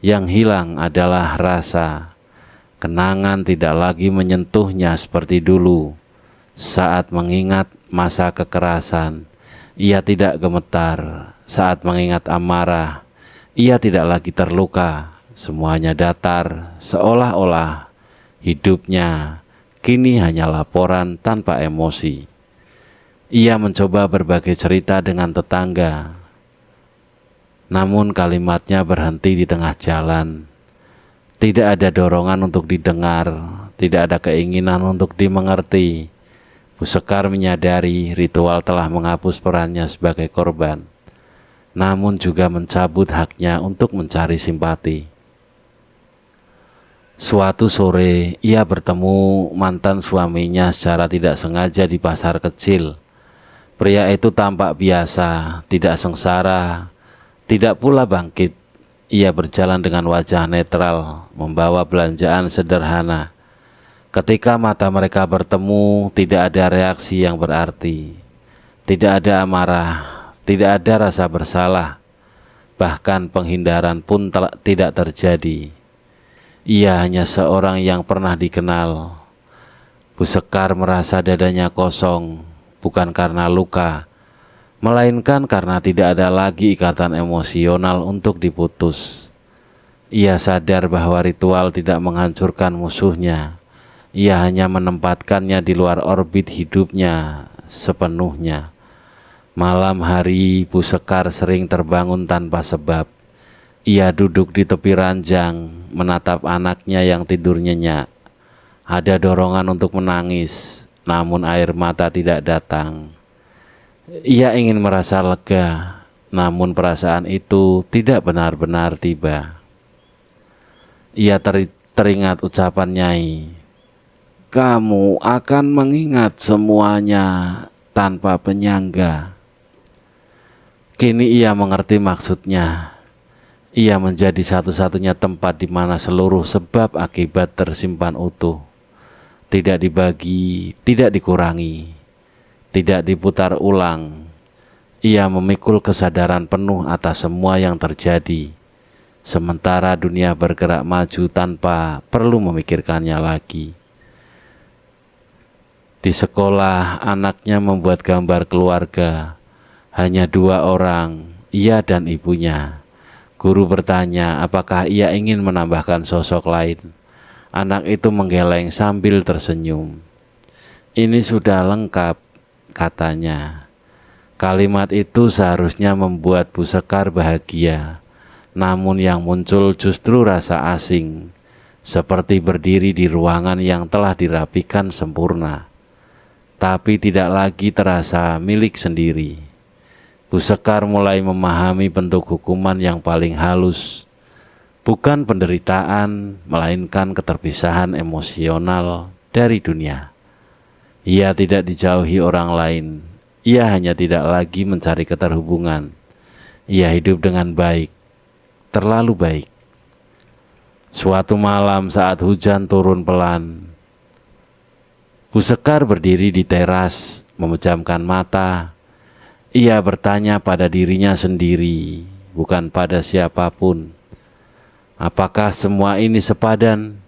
Yang hilang adalah rasa. Kenangan tidak lagi menyentuhnya seperti dulu. Saat mengingat masa kekerasan, ia tidak gemetar. Saat mengingat amarah, ia tidak lagi terluka. Semuanya datar, seolah-olah hidupnya kini hanya laporan tanpa emosi. Ia mencoba berbagai cerita dengan tetangga, namun kalimatnya berhenti di tengah jalan. Tidak ada dorongan untuk didengar, tidak ada keinginan untuk dimengerti. Bu Sekar menyadari ritual telah menghapus perannya sebagai korban, namun juga mencabut haknya untuk mencari simpati. Suatu sore, ia bertemu mantan suaminya secara tidak sengaja di pasar kecil. Pria itu tampak biasa, tidak sengsara, tidak pula bangkit. Ia berjalan dengan wajah netral, membawa belanjaan sederhana. Ketika mata mereka bertemu, tidak ada reaksi yang berarti. Tidak ada amarah, tidak ada rasa bersalah. Bahkan penghindaran pun tidak terjadi. Ia hanya seorang yang pernah dikenal. Bu Sekar merasa dadanya kosong, bukan karena luka, melainkan karena tidak ada lagi ikatan emosional untuk diputus. Ia sadar bahwa ritual tidak menghancurkan musuhnya. Ia hanya menempatkannya di luar orbit hidupnya sepenuhnya. Malam hari, Bu Sekar sering terbangun tanpa sebab. Ia duduk di tepi ranjang, menatap anaknya yang tidur nyenyak. Ada dorongan untuk menangis, namun air mata tidak datang. Ia ingin merasa lega, namun perasaan itu tidak benar-benar tiba. Ia teringat ucapan Nyai, "Kamu akan mengingat semuanya tanpa penyangga." Kini ia mengerti maksudnya. Ia menjadi satu-satunya tempat di mana seluruh sebab akibat tersimpan utuh. Tidak dibagi, tidak dikurangi, tidak diputar ulang. Ia memikul kesadaran penuh atas semua yang terjadi, sementara dunia bergerak maju tanpa perlu memikirkannya lagi. Di sekolah, anaknya membuat gambar keluarga, hanya 2 orang, ia dan ibunya. Guru bertanya apakah ia ingin menambahkan sosok lain. Anak itu menggeleng sambil tersenyum. Ini sudah lengkap, katanya. Kalimat itu seharusnya membuat Bu Sekar bahagia, namun yang muncul justru rasa asing, seperti berdiri di ruangan yang telah dirapikan sempurna, tapi tidak lagi terasa milik sendiri. Bu Sekar mulai memahami bentuk hukuman yang paling halus, bukan penderitaan, melainkan keterpisahan emosional dari dunia. Ia tidak dijauhi orang lain, ia hanya tidak lagi mencari keterhubungan. Ia hidup dengan baik, terlalu baik. Suatu malam saat hujan turun pelan, Bu Sekar berdiri di teras, memejamkan mata. Ia bertanya pada dirinya sendiri, bukan pada siapapun. Apakah semua ini sepadan?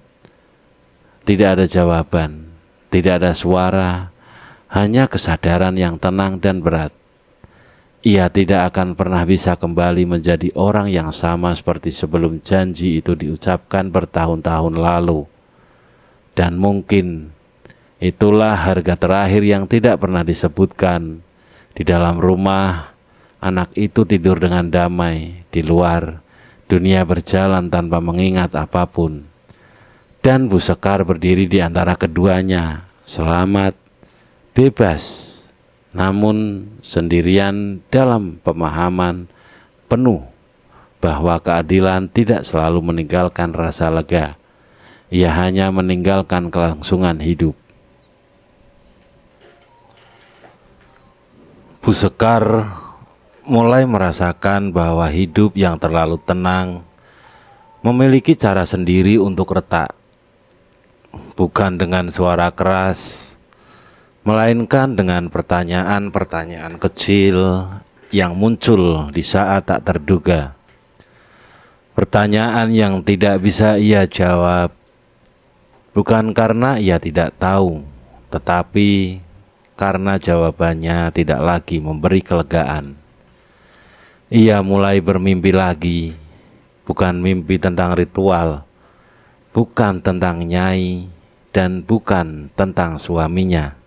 Tidak ada jawaban, tidak ada suara, hanya kesadaran yang tenang dan berat. Ia tidak akan pernah bisa kembali menjadi orang yang sama seperti sebelum janji itu diucapkan bertahun-tahun lalu. Dan mungkin itulah harga terakhir yang tidak pernah disebutkan. Di dalam rumah, anak itu tidur dengan damai. Di luar, dunia berjalan tanpa mengingat apapun. Dan Bu Sekar berdiri di antara keduanya, selamat, bebas, namun sendirian dalam pemahaman penuh bahwa keadilan tidak selalu meninggalkan rasa lega. Ia hanya meninggalkan kelangsungan hidup. Bu Sekar mulai merasakan bahwa hidup yang terlalu tenang memiliki cara sendiri untuk retak, bukan dengan suara keras, melainkan dengan pertanyaan-pertanyaan kecil yang muncul di saat tak terduga. Pertanyaan yang tidak bisa ia jawab, bukan karena ia tidak tahu, tetapi karena jawabannya tidak lagi memberi kelegaan. Ia mulai bermimpi lagi, bukan mimpi tentang ritual, bukan tentang nyai, dan bukan tentang suaminya.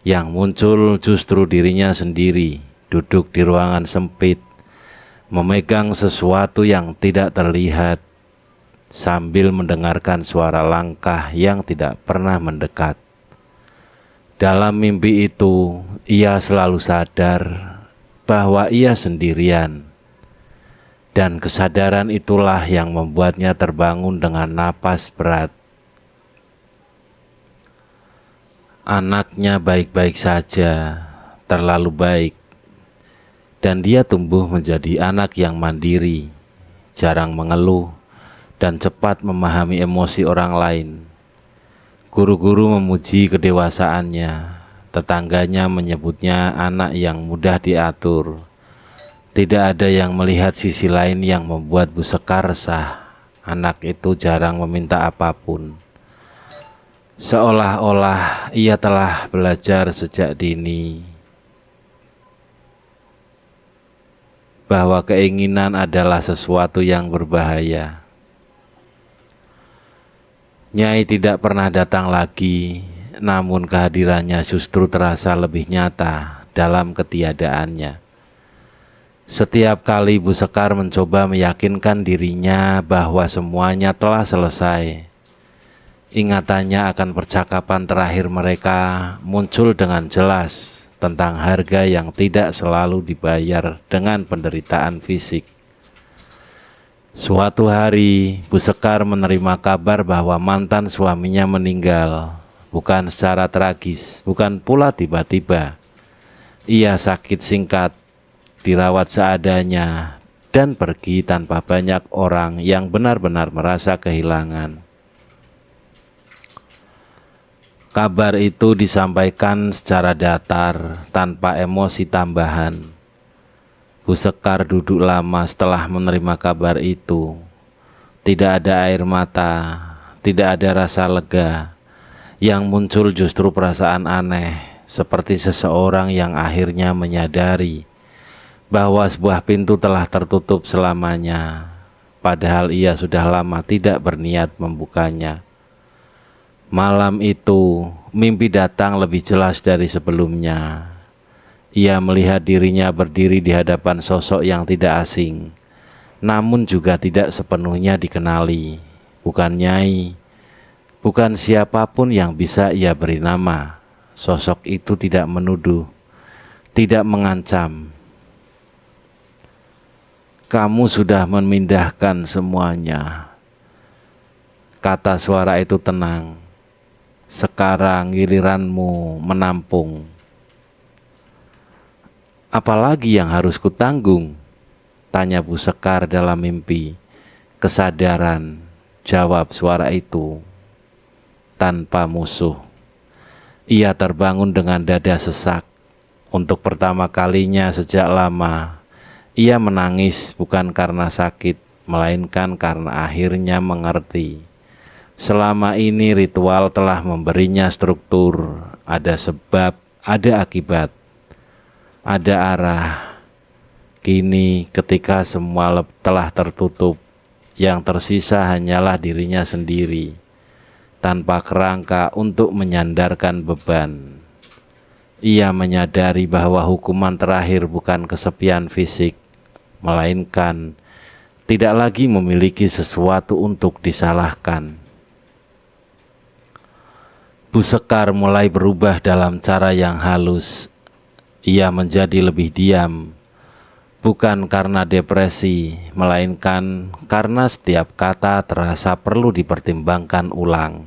Yang muncul justru dirinya sendiri, duduk di ruangan sempit, memegang sesuatu yang tidak terlihat, sambil mendengarkan suara langkah yang tidak pernah mendekat. Dalam mimpi itu, ia selalu sadar bahwa ia sendirian, dan kesadaran itulah yang membuatnya terbangun dengan napas berat. Anaknya baik-baik saja, terlalu baik, dan dia tumbuh menjadi anak yang mandiri, jarang mengeluh, dan cepat memahami emosi orang lain. Guru-guru memuji kedewasaannya, tetangganya menyebutnya anak yang mudah diatur. Tidak ada yang melihat sisi lain yang membuat Bu Sekar resah. Anak itu jarang meminta apapun. Seolah-olah ia telah belajar sejak dini bahwa keinginan adalah sesuatu yang berbahaya. Nyai tidak pernah datang lagi, namun kehadirannya justru terasa lebih nyata dalam ketiadaannya. Setiap kali Bu Sekar mencoba meyakinkan dirinya bahwa semuanya telah selesai, ingatannya akan percakapan terakhir mereka muncul dengan jelas tentang harga yang tidak selalu dibayar dengan penderitaan fisik. Suatu hari, Bu Sekar menerima kabar bahwa mantan suaminya meninggal, bukan secara tragis, bukan pula tiba-tiba. Ia sakit singkat, dirawat seadanya, dan pergi tanpa banyak orang yang benar-benar merasa kehilangan. Kabar itu disampaikan secara datar, tanpa emosi tambahan. Bu Sekar duduk lama setelah menerima kabar itu. Tidak ada air mata, tidak ada rasa lega. Yang muncul justru perasaan aneh, seperti seseorang yang akhirnya menyadari bahwa sebuah pintu telah tertutup selamanya, padahal ia sudah lama tidak berniat membukanya. Malam itu, mimpi datang lebih jelas dari sebelumnya. Ia melihat dirinya berdiri di hadapan sosok yang tidak asing, namun juga tidak sepenuhnya dikenali. Bukan nyai, bukan siapapun yang bisa ia beri nama. Sosok itu tidak menuduh, tidak mengancam. Kamu sudah memindahkan semuanya, kata suara itu tenang. Sekarang giliranmu menampung. Apalagi yang harus kutanggung? Tanya Bu Sekar dalam mimpi. Kesadaran, jawab suara itu. Tanpa musuh. Ia terbangun dengan dada sesak. Untuk pertama kalinya sejak lama, ia menangis bukan karena sakit, melainkan karena akhirnya mengerti. Selama ini ritual telah memberinya struktur, ada sebab, ada akibat, ada arah. Kini ketika semua telah tertutup, yang tersisa hanyalah dirinya sendiri, tanpa kerangka untuk menyandarkan beban. Ia menyadari bahwa hukuman terakhir bukan kesepian fisik, melainkan tidak lagi memiliki sesuatu untuk disalahkan. Bu Sekar mulai berubah dalam cara yang halus. Ia menjadi lebih diam, bukan karena depresi, melainkan karena setiap kata terasa perlu dipertimbangkan ulang.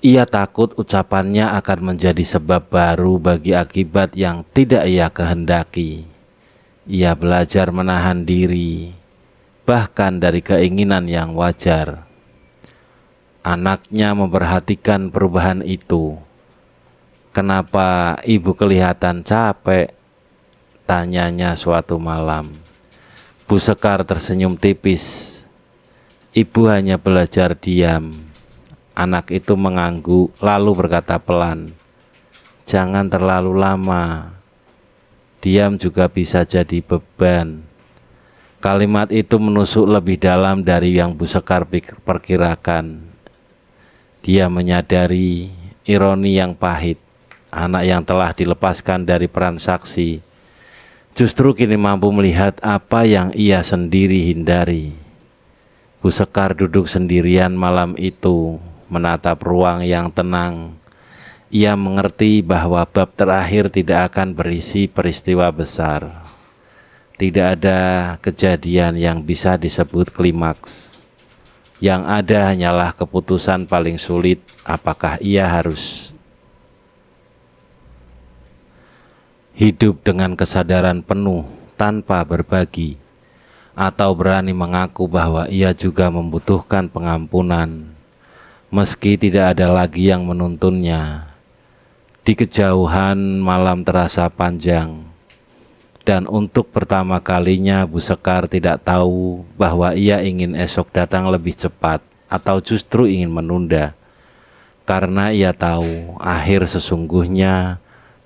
Ia takut ucapannya akan menjadi sebab baru bagi akibat yang tidak ia kehendaki. Ia belajar menahan diri, bahkan dari keinginan yang wajar. Anaknya memperhatikan perubahan itu. Kenapa ibu kelihatan capek? Tanyanya suatu malam. Bu Sekar tersenyum tipis. Ibu hanya belajar diam. Anak itu mengangguk lalu berkata pelan, jangan terlalu lama. Diam juga bisa jadi beban. Kalimat itu menusuk lebih dalam dari yang Bu Sekar perkirakan. Dia menyadari ironi yang pahit. Anak yang telah dilepaskan dari peran saksi justru kini mampu melihat apa yang ia sendiri hindari. Bu Sekar duduk sendirian malam itu, menatap ruang yang tenang. Ia mengerti bahwa bab terakhir tidak akan berisi peristiwa besar. Tidak ada kejadian yang bisa disebut klimaks. Yang ada hanyalah keputusan paling sulit, apakah ia harus hidup dengan kesadaran penuh tanpa berbagi, atau berani mengaku bahwa ia juga membutuhkan pengampunan, meski tidak ada lagi yang menuntunnya. Di kejauhan malam terasa panjang, dan untuk pertama kalinya Bu Sekar tidak tahu bahwa ia ingin esok datang lebih cepat atau justru ingin menunda. Karena ia tahu akhir sesungguhnya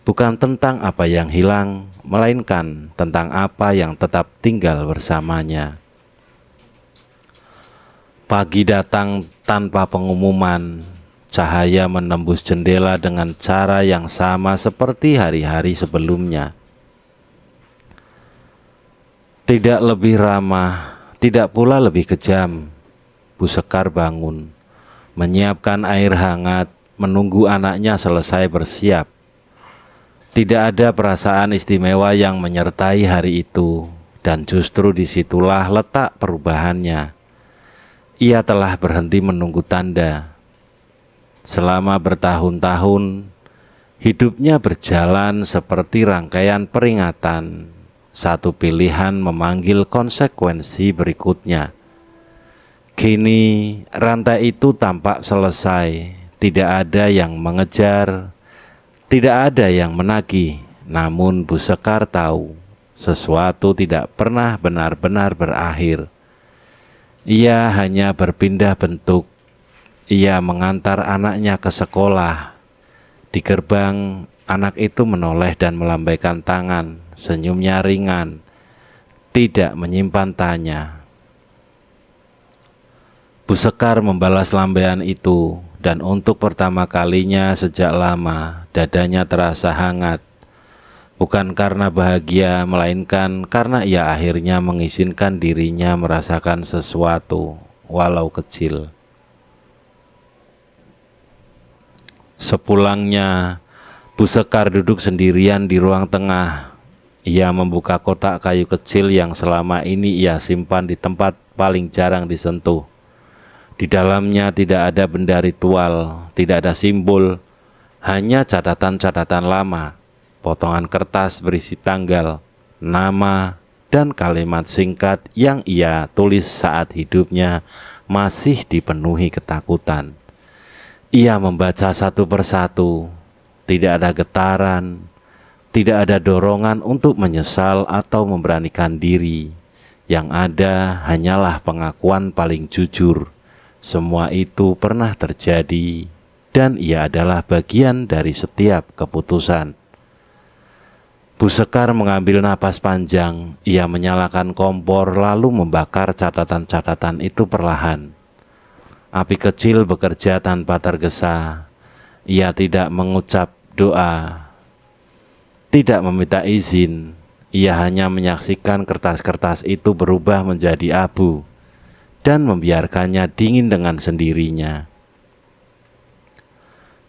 bukan tentang apa yang hilang, melainkan tentang apa yang tetap tinggal bersamanya. Pagi datang tanpa pengumuman. Cahaya menembus jendela dengan cara yang sama seperti hari-hari sebelumnya. Tidak lebih ramah, tidak pula lebih kejam. Bu Sekar bangun, menyiapkan air hangat, menunggu anaknya selesai bersiap. Tidak ada perasaan istimewa yang menyertai hari itu, dan justru disitulah letak perubahannya. Ia telah berhenti menunggu tanda. Selama bertahun-tahun, hidupnya berjalan seperti rangkaian peringatan. Satu pilihan memanggil konsekuensi berikutnya. Kini rantai itu tampak selesai. Tidak ada yang mengejar, tidak ada yang menagih. Namun Bu Sekar tahu sesuatu tidak pernah benar-benar berakhir. Ia hanya berpindah bentuk. Ia mengantar anaknya ke sekolah. Di gerbang Anak itu menoleh dan melambaikan tangan, senyumnya ringan, tidak menyimpan tanya. Bu Sekar membalas lambaian itu, dan untuk pertama kalinya sejak lama dadanya terasa hangat. Bukan karena bahagia, melainkan karena ia akhirnya mengizinkan dirinya merasakan sesuatu, walau kecil. Sepulangnya, Bu Sekar duduk sendirian di ruang tengah. Ia membuka kotak kayu kecil yang selama ini ia simpan di tempat paling jarang disentuh. Di dalamnya tidak ada benda ritual, tidak ada simbol, hanya catatan-catatan lama. Potongan kertas berisi tanggal, nama, dan kalimat singkat yang ia tulis saat hidupnya masih dipenuhi ketakutan. Ia membaca satu persatu, tidak ada getaran, tidak ada dorongan untuk menyesal atau memberanikan diri. Yang ada hanyalah pengakuan paling jujur. Semua itu pernah terjadi, dan ia adalah bagian dari setiap keputusan. Bu Sekar mengambil napas panjang. Ia menyalakan kompor lalu membakar catatan-catatan itu perlahan. Api kecil bekerja tanpa tergesa. Ia tidak mengucap doa, tidak meminta izin. Ia hanya menyaksikan kertas-kertas itu berubah menjadi abu dan membiarkannya dingin dengan sendirinya.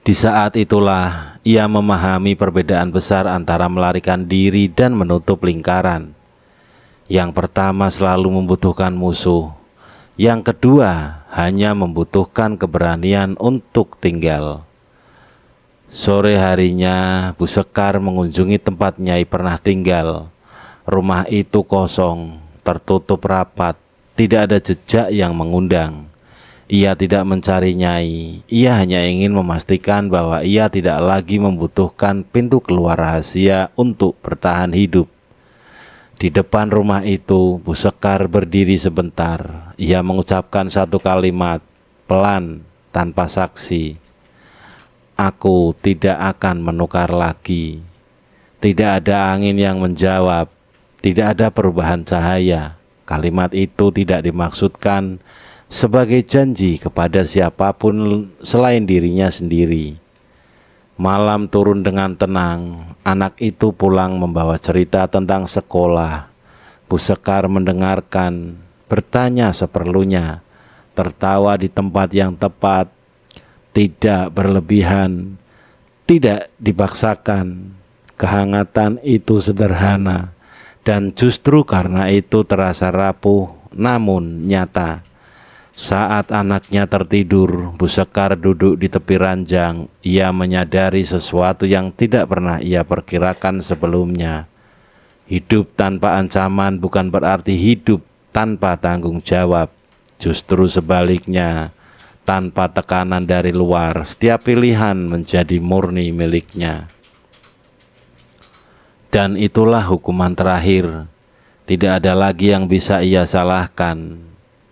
Di saat itulah ia memahami perbedaan besar antara melarikan diri dan menutup lingkaran. Yang pertama selalu membutuhkan musuh. Yang kedua hanya membutuhkan keberanian untuk tinggal. Sore harinya Bu Sekar mengunjungi tempat Nyai pernah tinggal. Rumah itu kosong, tertutup rapat, tidak ada jejak yang mengundang. Ia tidak mencari Nyai, ia hanya ingin memastikan bahwa ia tidak lagi membutuhkan pintu keluar rahasia untuk bertahan hidup. Di depan rumah itu, Bu Sekar berdiri sebentar. Ia mengucapkan satu kalimat, pelan, tanpa saksi. Aku tidak akan menukar lagi. Tidak ada angin yang menjawab, tidak ada perubahan cahaya. Kalimat itu tidak dimaksudkan sebagai janji kepada siapapun selain dirinya sendiri. Malam turun dengan tenang. Anak itu pulang membawa cerita tentang sekolah. Bu Sekar mendengarkan, bertanya seperlunya, tertawa di tempat yang tepat, tidak berlebihan, tidak dipaksakan. Kehangatan itu sederhana, dan justru karena itu terasa rapuh namun nyata. Saat anaknya tertidur, Bu Sekar duduk di tepi ranjang. Ia menyadari sesuatu yang tidak pernah ia perkirakan sebelumnya. Hidup tanpa ancaman bukan berarti hidup tanpa tanggung jawab. Justru sebaliknya, tanpa tekanan dari luar, setiap pilihan menjadi murni miliknya. Dan itulah hukuman terakhir. Tidak ada lagi yang bisa ia salahkan.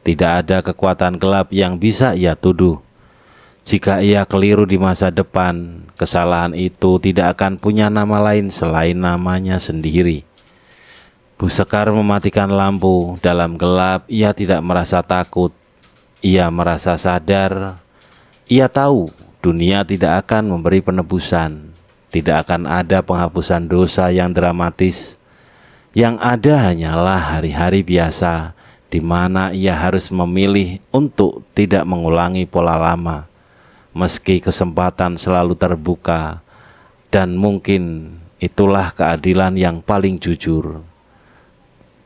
Tidak ada kekuatan gelap yang bisa ia tuduh. Jika ia keliru di masa depan, kesalahan itu tidak akan punya nama lain selain namanya sendiri. Bu Sekar mematikan lampu. Dalam gelap, ia tidak merasa takut. Ia merasa sadar. Ia tahu dunia tidak akan memberi penebusan. Tidak akan ada penghapusan dosa yang dramatis. Yang ada hanyalah hari-hari biasa, di mana ia harus memilih untuk tidak mengulangi pola lama, meski kesempatan selalu terbuka. Dan mungkin itulah keadilan yang paling jujur.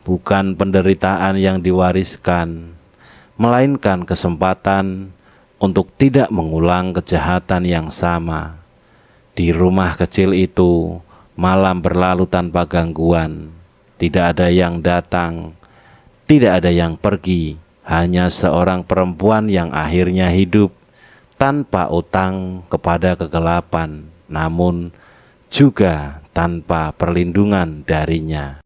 Bukan penderitaan yang diwariskan, melainkan kesempatan untuk tidak mengulang kejahatan yang sama. Di rumah kecil itu, malam berlalu tanpa gangguan. Tidak ada yang datang, tidak ada yang pergi, hanya seorang perempuan yang akhirnya hidup tanpa utang kepada kegelapan, namun juga tanpa perlindungan darinya.